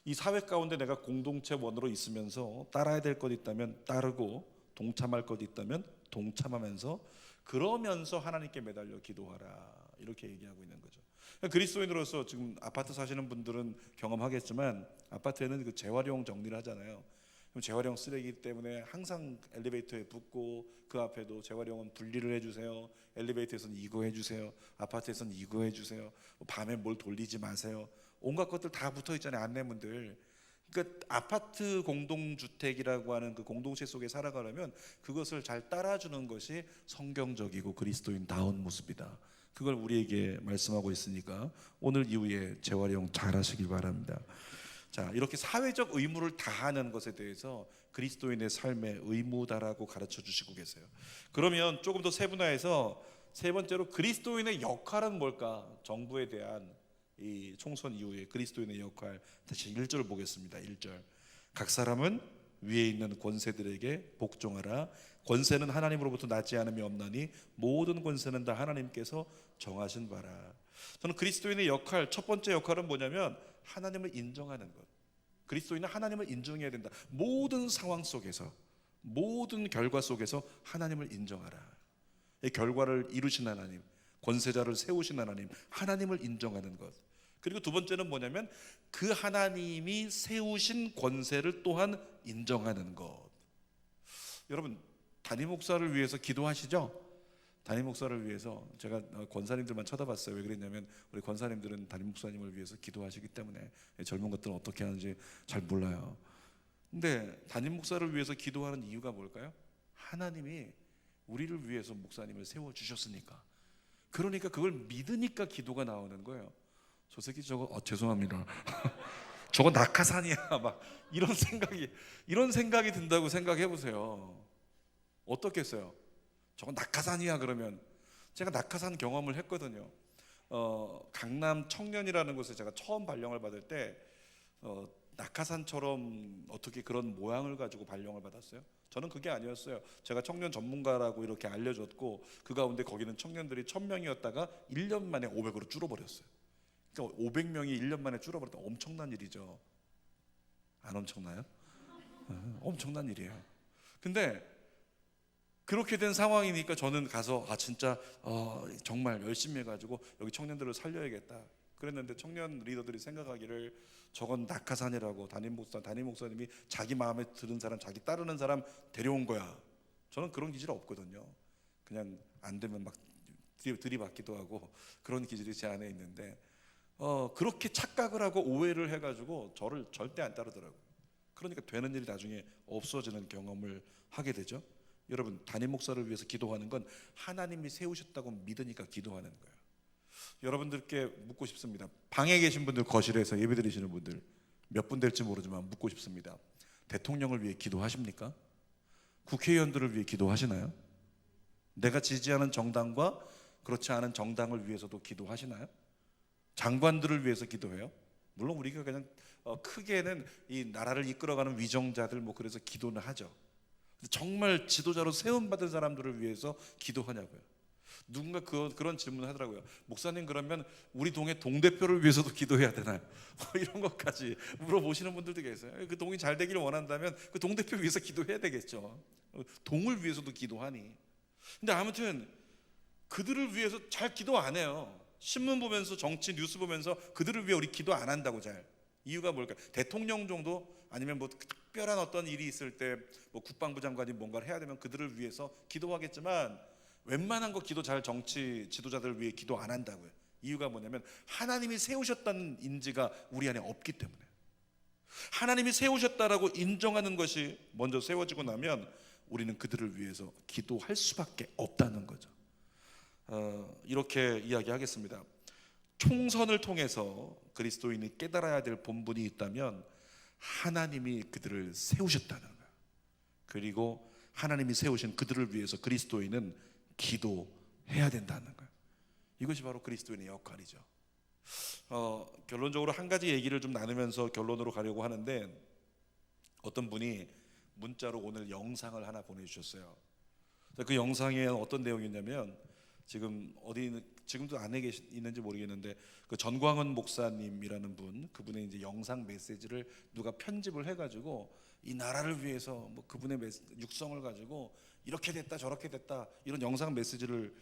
Speaker 1: 이 사회 가운데 내가 공동체원으로 있으면서 따라야 될 것 있다면 따르고 동참할 것 있다면 동참하면서, 그러면서 하나님께 매달려 기도하라, 이렇게 얘기하고 있는 거죠. 그리스도인으로서 지금 아파트 사시는 분들은 경험하겠지만 아파트에는 그 재활용 정리를 하잖아요. 그럼 재활용 쓰레기 때문에 항상 엘리베이터에 붙고, 그 앞에도 재활용은 분리를 해주세요, 엘리베이터에서는 이거 해주세요, 아파트에서는 이거 해주세요, 밤에 뭘 돌리지 마세요, 온갖 것들 다 붙어 있잖아요, 안내문들. 그러니까 아파트 공동주택이라고 하는 그 공동체 속에 살아가려면 그것을 잘 따라주는 것이 성경적이고 그리스도인다운 모습이다. 그걸 우리에게 말씀하고 있으니까 오늘 이후에 재활용 잘 하시길 바랍니다. 자, 이렇게 사회적 의무를 다하는 것에 대해서 그리스도인의 삶의 의무다라고 가르쳐 주시고 계세요. 그러면 조금 더 세분화해서 세 번째로 그리스도인의 역할은 뭘까? 정부에 대한 이 총선 이후에 그리스도인의 역할, 다시 1절 보겠습니다. 1절. 각 사람은 위에 있는 권세들에게 복종하라. 권세는 하나님으로부터 나지 않음이 없나니 모든 권세는 다 하나님께서 정하신 바라. 저는 그리스도인의 역할, 첫 번째 역할은 뭐냐면 하나님을 인정하는 것. 그리스도인은 하나님을 인정해야 된다. 모든 상황 속에서, 모든 결과 속에서 하나님을 인정하라. 이 결과를 이루신 하나님, 권세자를 세우신 하나님, 하나님을 인정하는 것. 그리고 두 번째는 뭐냐면 그 하나님이 세우신 권세를 또한 인정하는 것. 여러분, 담임 목사를 위해서 기도하시죠? 담임 목사를 위해서 제가 권사님들만 쳐다봤어요. 왜 그랬냐면 우리 권사님들은 담임 목사님을 위해서 기도하시기 때문에 젊은 것들은 어떻게 하는지 잘 몰라요. 근데 담임 목사를 위해서 기도하는 이유가 뭘까요? 하나님이 우리를 위해서 목사님을 세워주셨으니까. 그러니까 그걸 믿으니까 기도가 나오는 거예요. 저 새끼 저거 죄송합니다. 저거 낙하산이야. 막 이런 생각이 든다고 생각해 보세요. 어떻겠어요? 저건 낙하산이야. 그러면 제가 낙하산 경험을 했거든요. 강남 청년이라는 곳에 제가 처음 발령을 받을 때 낙하산처럼 어떻게 그런 모양을 가지고 발령을 받았어요? 저는 그게 아니었어요. 제가 청년 전문가라고 이렇게 알려줬고 그 가운데 거기는 청년들이 1000명이었다가 1년 만에 500으로 줄어버렸어요. 그러니까 500명이 1년 만에 줄어버렸다. 엄청난 일이죠. 안 엄청나요? 엄청난 일이에요. 근데 그렇게 된 상황이니까 저는 가서 진짜 정말 열심히 해가지고 여기 청년들을 살려야겠다 그랬는데, 청년 리더들이 생각하기를 저건 낙하산이라고, 담임 목사님이 자기 마음에 드는 사람, 자기 따르는 사람 데려온 거야. 저는 그런 기질 없거든요. 그냥 안 되면 막 들이받기도 하고 그런 기질이 제 안에 있는데 그렇게 착각을 하고 오해를 해가지고 저를 절대 안 따르더라고요. 그러니까 되는 일이 나중에 없어지는 경험을 하게 되죠. 여러분, 담임 목사를 위해서 기도하는 건 하나님이 세우셨다고 믿으니까 기도하는 거예요. 여러분들께 묻고 싶습니다. 방에 계신 분들, 거실에서 예배드리시는 분들 몇 분 될지 모르지만 묻고 싶습니다. 대통령을 위해 기도하십니까? 국회의원들을 위해 기도하시나요? 내가 지지하는 정당과 그렇지 않은 정당을 위해서도 기도하시나요? 장관들을 위해서 기도해요? 물론 우리가 그냥 크게는 이 나라를 이끌어가는 위정자들 그래서 기도는 하죠. 정말 지도자로 세움받은 사람들을 위해서 기도하냐고요. 누군가 그런 질문을 하더라고요. 목사님, 그러면 우리 동의 동대표를 위해서도 기도해야 되나요? 이런 것까지 물어보시는 분들도 계세요. 그 동이 잘 되기를 원한다면 그 동대표 위해서 기도해야 되겠죠. 동을 위해서도 기도하니. 근데 아무튼 그들을 위해서 잘 기도 안 해요. 신문 보면서, 정치 뉴스 보면서 그들을 위해 우리 기도 안 한다고. 잘 이유가 뭘까요? 대통령 정도, 아니면 특별한 어떤 일이 있을 때 국방부 장관이 뭔가를 해야 되면 그들을 위해서 기도하겠지만 웬만한 거 기도 잘, 정치 지도자들을 위해 기도 안 한다고요. 이유가 뭐냐면 하나님이 세우셨다는 인지가 우리 안에 없기 때문에. 하나님이 세우셨다라고 인정하는 것이 먼저 세워지고 나면 우리는 그들을 위해서 기도할 수밖에 없다는 거죠. 이렇게 이야기하겠습니다. 총선을 통해서 그리스도인이 깨달아야 될 본분이 있다면 하나님이 그들을 세우셨다는 거예요. 그리고 하나님이 세우신 그들을 위해서 그리스도인은 기도해야 된다는 거예요. 이것이 바로 그리스도인의 역할이죠. 결론적으로 한 가지 얘기를 좀 나누면서 결론으로 가려고 하는데, 어떤 분이 문자로 오늘 영상을 하나 보내주셨어요. 그 영상에 어떤 내용이냐면, 지금도 안에 있는지 모르겠는데 그 전광훈 목사님이라는 분, 그분의 이제 영상 메시지를 누가 편집을 해가지고 이 나라를 위해서 그분의 육성을 가지고 이렇게 됐다 저렇게 됐다 이런 영상 메시지를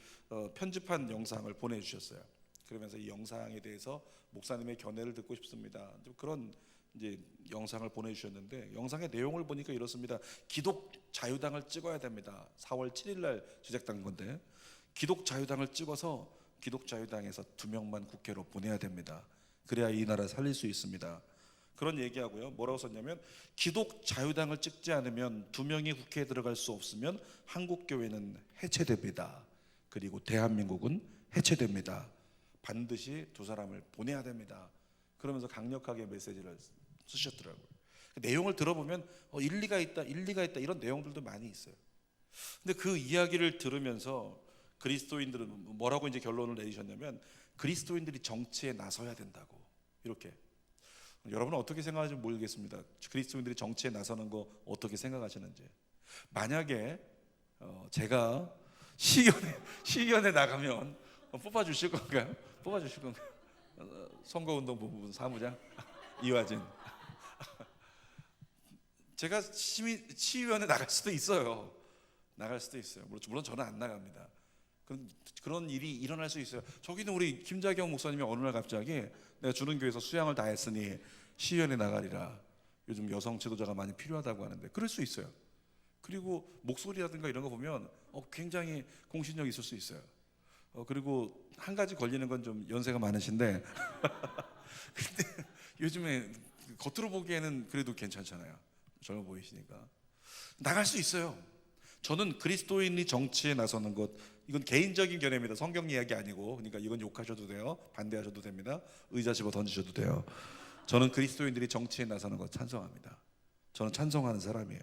Speaker 1: 편집한 영상을 보내주셨어요. 그러면서 이 영상에 대해서 목사님의 견해를 듣고 싶습니다. 그런 이제 영상을 보내주셨는데, 영상의 내용을 보니까 이렇습니다. 기독 자유당을 찍어야 됩니다. 4월 7일 날 제작된 건데, 기독 자유당을 찍어서 기독 자유당에서 2명만 국회로 보내야 됩니다. 그래야 이 나라 살릴 수 있습니다. 그런 얘기하고요. 뭐라고 썼냐면, 기독 자유당을 찍지 않으면 2명이 국회에 들어갈 수 없으면 한국교회는 해체됩니다. 그리고 대한민국은 해체됩니다. 반드시 2사람을 보내야 됩니다. 그러면서 강력하게 메시지를 쓰셨더라고요. 그 내용을 들어보면 일리가 있다, 일리가 있다 이런 내용들도 많이 있어요. 근데 그 이야기를 들으면서 그리스도인들은 뭐라고 이제 결론을 내리셨냐면 그리스도인들이 정치에 나서야 된다고. 이렇게. 여러분은 어떻게 생각하는지 모르겠습니다. 그리스도인들이 정치에 나서는 거 어떻게 생각하시는지. 만약에 제가 시의원에 나가면 뽑아주실 건가요? 뽑아주실 건가요? 선거운동본부 사무장 이화진. 제가 시의원에 나갈 수도 있어요. 물론 저는 안 나갑니다. 그런 일이 일어날 수 있어요. 저기는 우리 김자경 목사님이 어느 날 갑자기 내가 주는 교회에서 수양을 다 했으니 시의원에 나가리라. 요즘 여성 지도자가 많이 필요하다고 하는데 그럴 수 있어요. 그리고 목소리라든가 이런 거 보면 굉장히 공신력 있을 수 있어요. 그리고 한 가지 걸리는 건 좀 연세가 많으신데 근데 요즘에 겉으로 보기에는 그래도 괜찮잖아요. 젊어 보이시니까 나갈 수 있어요. 저는 그리스도인이 정치에 나서는 것, 이건 개인적인 견해입니다. 성경 이야기 아니고. 그러니까 이건 욕하셔도 돼요, 반대하셔도 됩니다, 의자 집어 던지셔도 돼요. 저는 그리스도인들이 정치에 나서는 것 찬성합니다. 저는 찬성하는 사람이에요.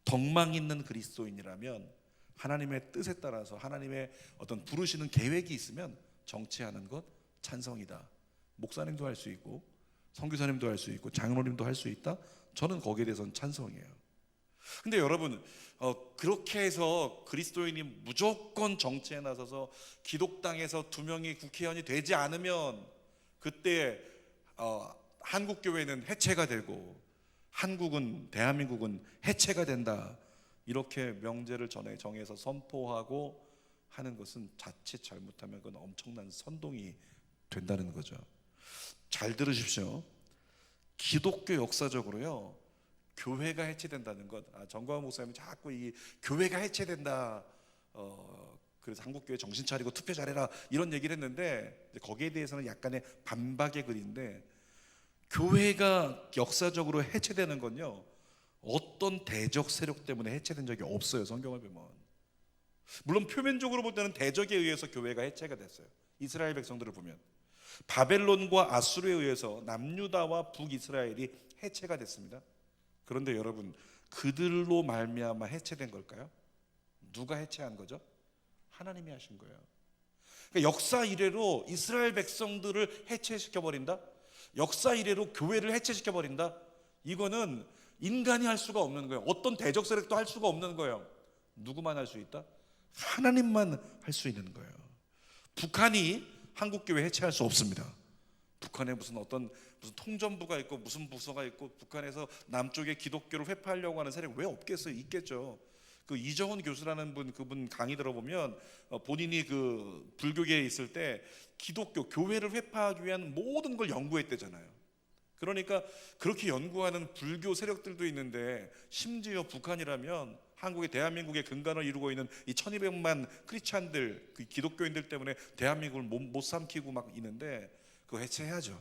Speaker 1: 덕망 있는 그리스도인이라면 하나님의 뜻에 따라서 하나님의 어떤 부르시는 계획이 있으면 정치하는 것 찬성이다. 목사님도 할 수 있고 선교사님도 할 수 있고 장로님도 할 수 있다. 저는 거기에 대해서는 찬성이에요. 근데 여러분 그렇게 해서 그리스도인이 무조건 정치에 나서서 기독당에서 2명이 국회의원이 되지 않으면 그때 한국교회는 해체가 되고 대한민국은 해체가 된다. 이렇게 명제를 정해서 선포하고 하는 것은 자칫 잘못하면 그건 엄청난 선동이 된다는 거죠. 잘 들으십시오. 기독교 역사적으로요, 교회가 해체된다는 것, 정광훈 목사님이 자꾸 이 교회가 해체된다, 그래서 한국교회 정신 차리고 투표 잘해라 이런 얘기를 했는데 거기에 대해서는 약간의 반박의 글인데, 교회가 역사적으로 해체되는 건요 어떤 대적 세력 때문에 해체된 적이 없어요. 성경을 보면 물론 표면적으로 볼 때는 대적에 의해서 교회가 해체가 됐어요. 이스라엘 백성들을 보면 바벨론과 아수르에 의해서 남유다와 북이스라엘이 해체가 됐습니다. 그런데 여러분, 그들로 말미암아 해체된 걸까요? 누가 해체한 거죠? 하나님이 하신 거예요. 그러니까 역사 이래로 이스라엘 백성들을 해체시켜버린다? 역사 이래로 교회를 해체시켜버린다? 이거는 인간이 할 수가 없는 거예요. 어떤 대적 세력도 할 수가 없는 거예요. 누구만 할 수 있다? 하나님만 할 수 있는 거예요. 북한이 한국교회 해체할 수 없습니다. 북한에 무슨 통전부가 있고 무슨 부서가 있고 북한에서 남쪽에 기독교를 회파하려고 하는 세력이 왜 없겠어요? 있겠죠. 그 이정훈 교수라는 그분 강의 들어보면 본인이 그 불교계에 있을 때 기독교 교회를 회파하기 위한 모든 걸 연구했대잖아요. 그러니까 그렇게 연구하는 불교 세력들도 있는데 심지어 북한이라면 한국의 대한민국의 근간을 이루고 있는 이 1200만 크리스찬들, 그 기독교인들 때문에 대한민국을 못 삼키고 막 있는데 그거 해체해야죠.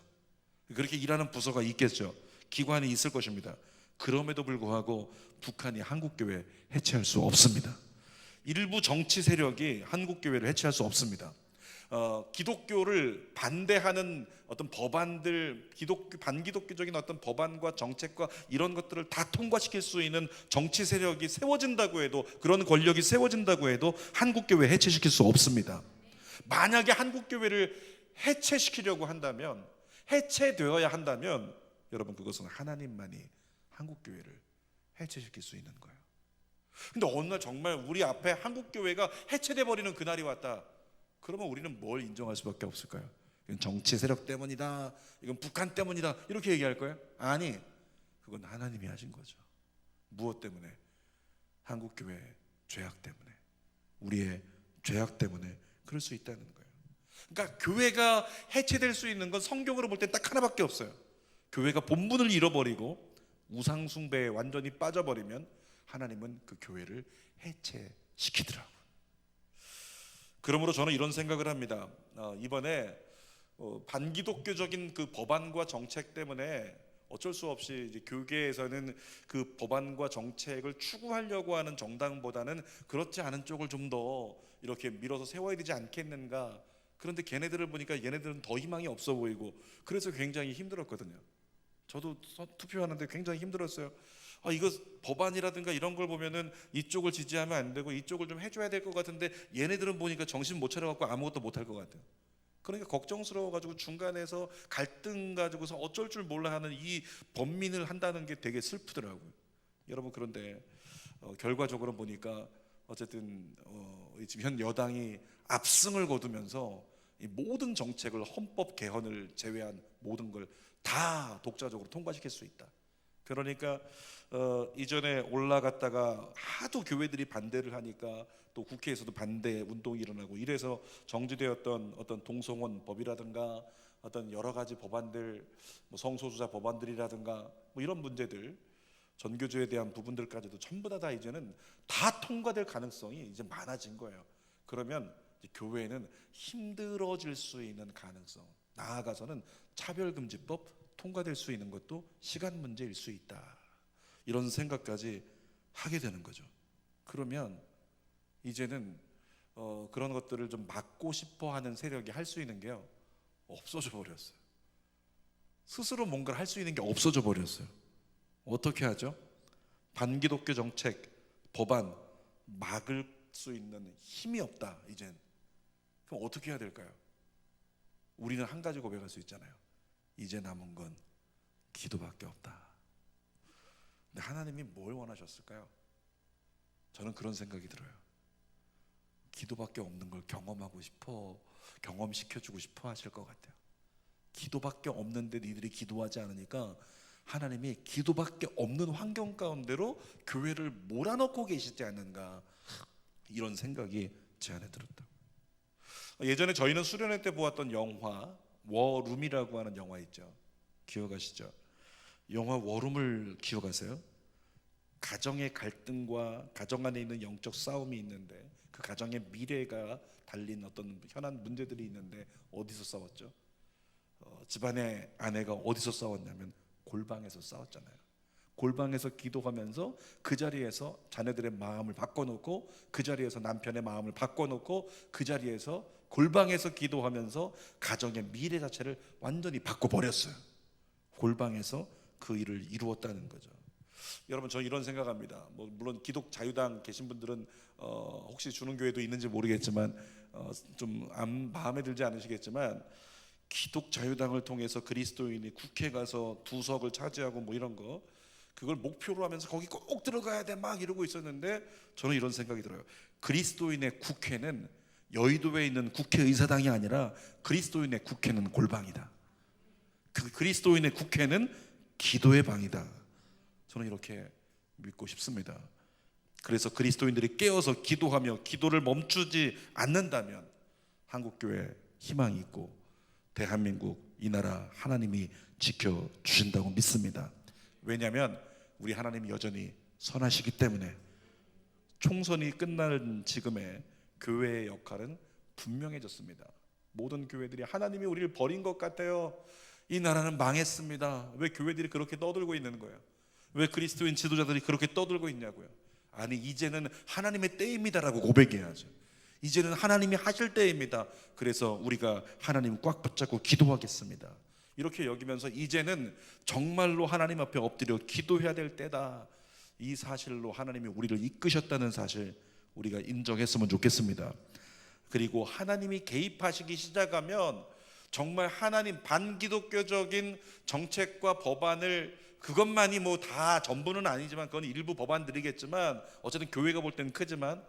Speaker 1: 그렇게 일하는 부서가 있겠죠. 기관이 있을 것입니다. 그럼에도 불구하고 북한이 한국교회 해체할 수 없습니다. 일부 정치 세력이 한국교회를 해체할 수 없습니다. 기독교를 반대하는 어떤 법안들, 반기독교적인 어떤 법안과 정책과 이런 것들을 다 통과시킬 수 있는 정치 세력이 세워진다고 해도, 그런 권력이 세워진다고 해도 한국교회 해체시킬 수 없습니다. 만약에 한국교회를 해체시키려고 한다면, 해체되어야 한다면 여러분, 그것은 하나님만이 한국교회를 해체시킬 수 있는 거예요. 근데 어느 날 정말 우리 앞에 한국교회가 해체돼 버리는 그날이 왔다. 그러면 우리는 뭘 인정할 수밖에 없을까요? 이건 정치 세력 때문이다, 이건 북한 때문이다, 이렇게 얘기할 거예요? 아니, 그건 하나님이 하신 거죠. 무엇 때문에? 한국교회의 죄악 때문에, 우리의 죄악 때문에 그럴 수 있다는 거예요. 그러니까 교회가 해체될 수 있는 건 성경으로 볼 때 딱 하나밖에 없어요. 교회가 본분을 잃어버리고 우상 숭배에 완전히 빠져버리면 하나님은 그 교회를 해체시키더라고요. 그러므로 저는 이런 생각을 합니다. 이번에 반기독교적인 그 법안과 정책 때문에 어쩔 수 없이 이제 교계에서는 그 법안과 정책을 추구하려고 하는 정당보다는 그렇지 않은 쪽을 좀 더 이렇게 밀어서 세워야 되지 않겠는가, 그런데 걔네들을 보니까 얘네들은 더 희망이 없어 보이고 그래서 굉장히 힘들었거든요. 저도 투표하는데 굉장히 힘들었어요. 이거 법안이라든가 이런 걸 보면은 이쪽을 지지하면 안 되고 이쪽을 좀 해줘야 될 것 같은데 얘네들은 보니까 정신 못 차려갖고 아무것도 못할 것 같아요. 그러니까 걱정스러워가지고 중간에서 갈등 가지고서 어쩔 줄 몰라 하는 이 범민을 한다는 게 되게 슬프더라고요. 여러분, 그런데 결과적으로 보니까 어쨌든 지금 현 여당이 압승을 거두면서 이 모든 정책을, 헌법 개헌을 제외한 모든 걸 다 독자적으로 통과시킬 수 있다. 그러니까 이전에 올라갔다가 하도 교회들이 반대를 하니까 또 국회에서도 반대 운동이 일어나고 이래서 정지되었던 어떤 동성혼법이라든가 어떤 여러 가지 법안들, 뭐 성소수자 법안들이라든가 뭐 이런 문제들, 전교조에 대한 부분들까지도 전부 다 이제는 다 통과될 가능성이 이제 많아진 거예요. 그러면 교회는 힘들어질 수 있는 가능성, 나아가서는 차별금지법 통과될 수 있는 것도 시간 문제일 수 있다, 이런 생각까지 하게 되는 거죠. 그러면 이제는 그런 것들을 좀 막고 싶어 하는 세력이 할 수 있는 게요, 없어져 버렸어요. 스스로 뭔가를 할 수 있는 게 없어져 버렸어요. 어떻게 하죠? 반기독교 정책, 법안 막을 수 있는 힘이 없다 이젠. 그럼 어떻게 해야 될까요? 우리는 한 가지 고백할 수 있잖아요. 이제 남은 건 기도밖에 없다. 근데 하나님이 뭘 원하셨을까요? 저는 그런 생각이 들어요. 기도밖에 없는 걸 경험하고 싶어, 경험시켜주고 싶어 하실 것 같아요. 기도밖에 없는데 니들이 기도하지 않으니까 하나님이 기도밖에 없는 환경 가운데로 교회를 몰아넣고 계시지 않는가, 이런 생각이 제 안에 들었다. 예전에 저희는 수련회 때 보았던 영화 워룸이라고 하는 영화 있죠. 기억하시죠? 영화 워룸을 기억하세요? 가정의 갈등과 가정 안에 있는 영적 싸움이 있는데 그 가정의 미래가 달린 어떤 현안 문제들이 있는데 어디서 싸웠죠? 집안의 아내가 어디서 싸웠냐면 골방에서 싸웠잖아요. 골방에서 기도하면서 그 자리에서 자녀들의 마음을 바꿔놓고, 그 자리에서 남편의 마음을 바꿔놓고, 그 자리에서 골방에서 기도하면서 가정의 미래 자체를 완전히 바꿔버렸어요. 골방에서 그 일을 이루었다는 거죠. 여러분, 저 이런 생각합니다. 물론 기독 자유당 계신 분들은 혹시 주는 교회도 있는지 모르겠지만 좀 마음에 들지 않으시겠지만, 기독 자유당을 통해서 그리스도인이 국회 가서 2석을 차지하고 뭐 이런 거, 그걸 목표로 하면서 거기 꼭 들어가야 돼 막 이러고 있었는데, 저는 이런 생각이 들어요. 그리스도인의 국회는 여의도에 있는 국회의사당이 아니라 그리스도인의 국회는 골방이다. 그 그리스도인의 국회는 기도의 방이다. 저는 이렇게 믿고 싶습니다. 그래서 그리스도인들이 깨어서 기도하며 기도를 멈추지 않는다면 한국교회 희망이 있고 대한민국, 이 나라 하나님이 지켜주신다고 믿습니다. 왜냐하면 우리 하나님이 여전히 선하시기 때문에. 총선이 끝나는 지금의 교회의 역할은 분명해졌습니다. 모든 교회들이 하나님이 우리를 버린 것 같아요, 이 나라는 망했습니다, 왜 교회들이 그렇게 떠들고 있는 거예요? 왜 그리스도인 지도자들이 그렇게 떠들고 있냐고요? 아니, 이제는 하나님의 때입니다라고 고백해야죠. 이제는 하나님이 하실 때입니다. 그래서 우리가 하나님 꽉 붙잡고 기도하겠습니다, 이렇게 여기면서 이제는 정말로 하나님 앞에 엎드려 기도해야 될 때다, 이 사실로 하나님이 우리를 이끄셨다는 사실 우리가 인정했으면 좋겠습니다. 그리고 하나님이 개입하시기 시작하면 정말 하나님 반기독교적인 정책과 법안을, 그것만이 뭐 다 전부는 아니지만 그건 일부 법안들이겠지만 어쨌든 교회가 볼 때는 크지만,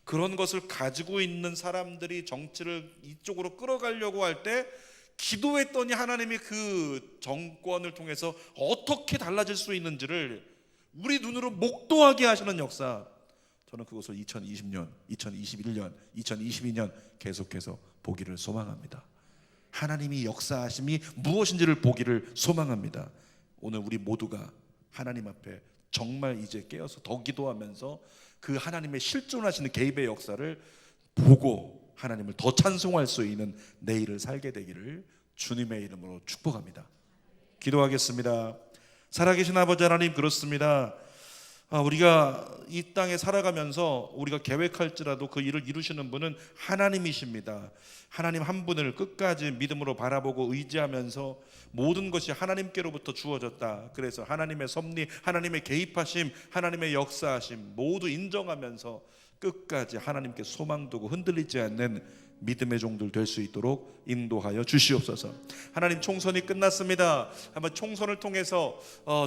Speaker 1: 그런 것을 가지고 있는 사람들이 정치를 이쪽으로 끌어가려고 할 때 기도했더니 하나님이 그 정권을 통해서 어떻게 달라질 수 있는지를 우리 눈으로 목도하게 하시는 역사, 저는 그것을 2020년, 2021년, 2022년 계속해서 보기를 소망합니다. 하나님이 역사하심이 무엇인지를 보기를 소망합니다. 오늘 우리 모두가 하나님 앞에 정말 이제 깨어서 더 기도하면서 그 하나님의 실존하시는 개입의 역사를 보고 하나님을 더 찬송할 수 있는 내일을 살게 되기를 주님의 이름으로 축복합니다. 기도하겠습니다. 살아계신 아버지 하나님, 그렇습니다. 우리가 이 땅에 살아가면서 우리가 계획할지라도 그 일을 이루시는 분은 하나님이십니다. 하나님 한 분을 끝까지 믿음으로 바라보고 의지하면서 모든 것이 하나님께로부터 주어졌다. 그래서 하나님의 섭리, 하나님의 개입하심, 하나님의 역사하심 모두 인정하면서 끝까지 하나님께 소망 두고 흔들리지 않는 믿음의 종들 될 수 있도록 인도하여 주시옵소서. 하나님, 총선이 끝났습니다. 한번 총선을 통해서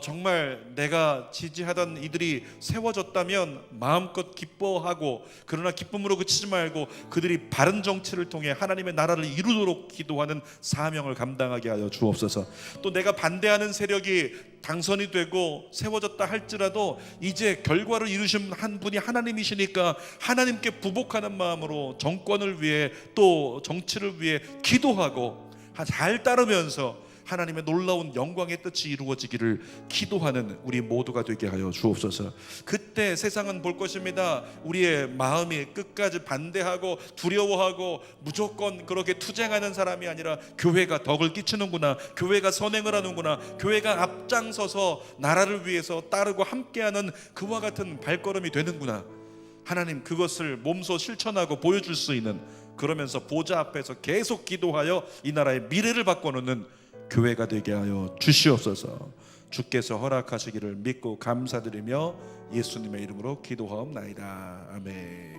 Speaker 1: 정말 내가 지지하던 이들이 세워졌다면 마음껏 기뻐하고, 그러나 기쁨으로 그치지 말고 그들이 바른 정치를 통해 하나님의 나라를 이루도록 기도하는 사명을 감당하게 하여 주옵소서. 또 내가 반대하는 세력이 당선이 되고 세워졌다 할지라도 이제 결과를 이루신 한 분이 하나님이시니까 하나님께 부복하는 마음으로 정권을 위해 또 정치를 위해 기도하고 잘 따르면서 하나님의 놀라운 영광의 뜻이 이루어지기를 기도하는 우리 모두가 되게 하여 주옵소서. 그때 세상은 볼 것입니다. 우리의 마음이 끝까지 반대하고 두려워하고 무조건 그렇게 투쟁하는 사람이 아니라 교회가 덕을 끼치는구나, 교회가 선행을 하는구나, 교회가 앞장서서 나라를 위해서 따르고 함께하는 그와 같은 발걸음이 되는구나, 하나님 그것을 몸소 실천하고 보여줄 수 있는, 그러면서 보좌 앞에서 계속 기도하여 이 나라의 미래를 바꿔놓는 교회가 되게 하여 주시옵소서. 주께서 허락하시기를 믿고 감사드리며 예수님의 이름으로 기도하옵나이다. 아멘.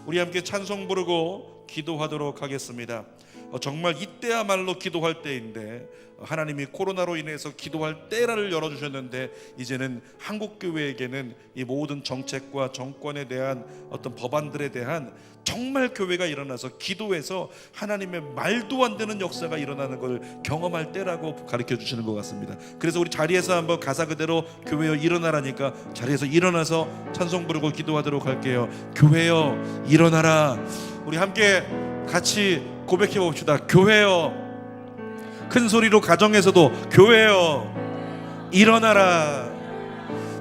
Speaker 1: 우리 함께 찬송 부르고 기도하도록 하겠습니다. 정말 이때야말로 기도할 때인데, 하나님이 코로나로 인해서 기도할 때를 열어주셨는데 이제는 한국교회에게는 이 모든 정책과 정권에 대한 어떤 법안들에 대한 정말 교회가 일어나서 기도해서 하나님의 말도 안 되는 역사가 일어나는 걸 경험할 때라고 가르쳐 주시는 것 같습니다. 그래서 우리 자리에서 한번 가사 그대로 교회여 일어나라니까 자리에서 일어나서 찬송 부르고 기도하도록 할게요. 교회여 일어나라. 우리 함께 같이 고백해 봅시다. 교회여, 큰 소리로 가정에서도 교회여 일어나라.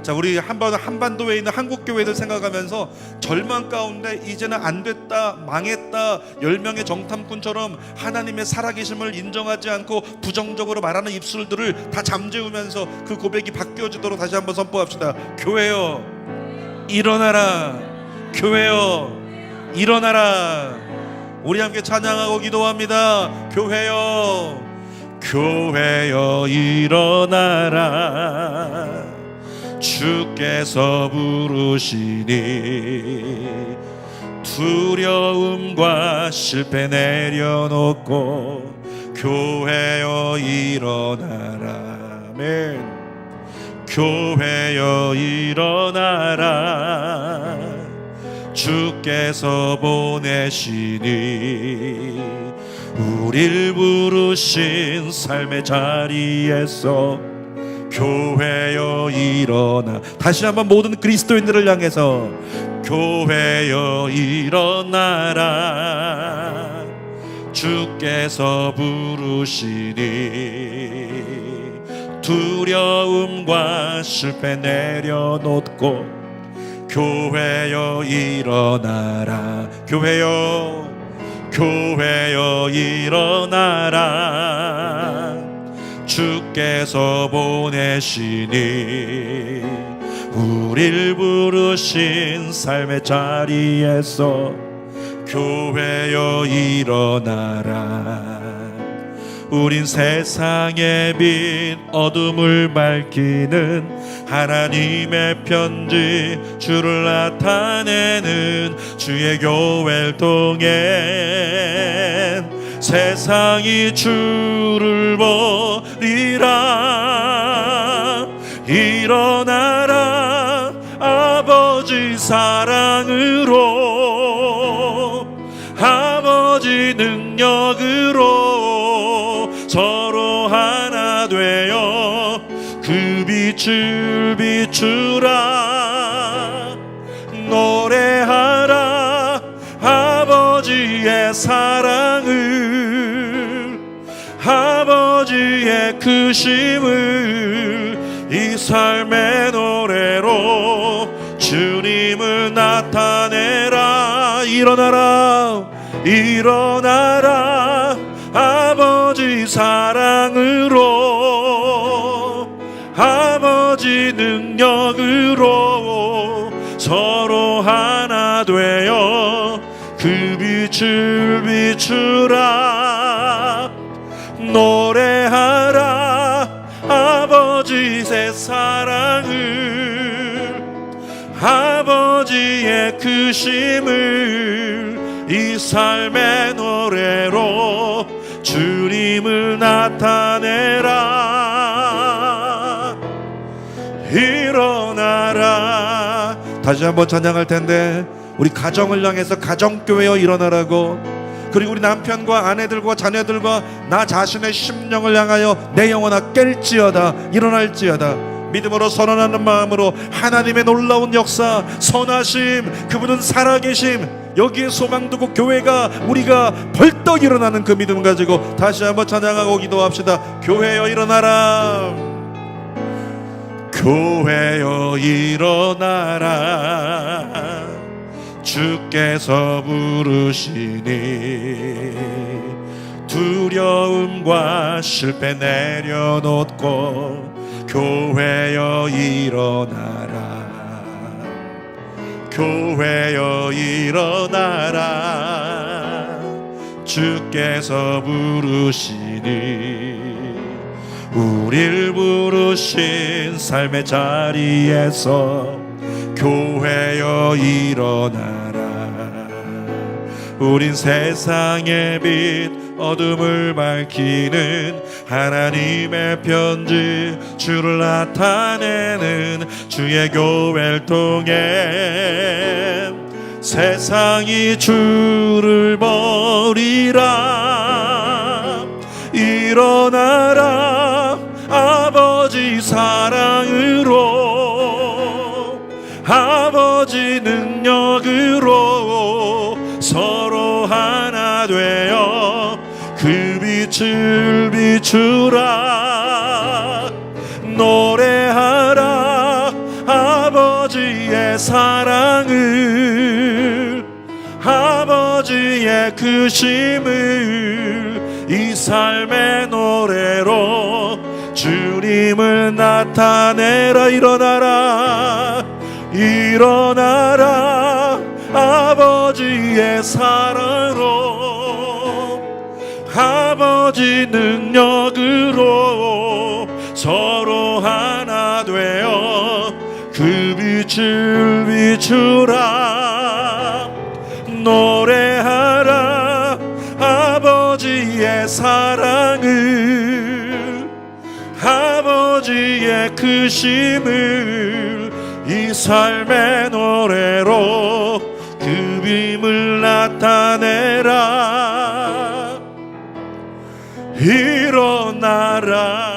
Speaker 1: 자, 우리 한반도에 있는 한국 교회들 생각하면서 절망 가운데 이제는 안 됐다, 망했다, 10명의 정탐꾼처럼 하나님의 살아계심을 인정하지 않고 부정적으로 말하는 입술들을 다 잠재우면서 그 고백이 바뀌어지도록 다시 한번 선포합시다. 교회여 일어나라. 교회여 일어나라. 우리 함께 찬양하고 기도합니다. 교회여, 교회여 일어나라. 주께서 부르시니 두려움과 실패 내려놓고 교회여 일어나라. 아멘. 교회여 일어나라. 주께서 보내시니 우릴 부르신 삶의 자리에서 교회여 일어나. 다시 한번 모든 그리스도인들을 향해서 교회여 일어나라. 주께서 부르시니 두려움과 실패 내려놓고 교회여 일어나라. 교회여, 교회여 일어나라. 주께서 보내시니 우릴 부르신 삶의 자리에서 교회여 일어나라. 우린 세상의 빛 어둠을 밝히는 하나님의 편지, 주를 나타내는 주의 교회를 통해 세상이 주를 버리라. 일어나라. 아버지 사랑으로, 아버지 능력으로 서로 하나 되어 그 빛을 비추라. 노래하라. 아버지의 사랑을, 아버지의 크심을 이 삶의 노래로 주님을 나타내라. 일어나라. 일어나라. 아버지 사랑으로, 아버지 능력으로 서로 하나 되어 그 빛을 비추라. 노래하라 아버지 새 사랑을, 아버지의 크심을 이 삶의 노래로 주님을 나타내라. 일어나라. 다시 한번 찬양할 텐데, 우리 가정을 향해서 가정교회여 일어나라고, 그리고 우리 남편과 아내들과 자녀들과 나 자신의 심령을 향하여 내 영혼아 깰지어다, 일어날지어다. 믿음으로 선언하는 마음으로 하나님의 놀라운 역사, 선하심, 그분은 살아계심, 여기에 소망 두고 교회가, 우리가 벌떡 일어나는 그 믿음 가지고 다시 한번 찬양하고 기도합시다. 교회여 일어나라. 교회여 일어나라. 주께서 부르시니 두려움과 실패 내려놓고 교회여 일어나라. 교회여 일어나라. 주께서 부르시니 우릴 부르신 삶의 자리에서 교회여 일어나라. 우린 세상의 빛 어둠을 밝히는 하나님의 편지, 주를 나타내는 주의 교회를 통해 세상이 주를 버리라. 일어나라 아버지 사랑으로, 아버지 능력으로 서로 하나 되어 그 빛을 비추라. 노래하라 아버지의 사랑을, 아버지의 크심을 이 삶의 노래로 주님을 나타내라. 일어나라. 일어나라 아버지의 사랑으로, 아버지 능력으로 서로 하나 되어 그 빛을 비추라. 노래하라 아버지의 사랑을, 아버지의 크심을 이 삶의 노래로 그 빔을 나타내라. 일어나라.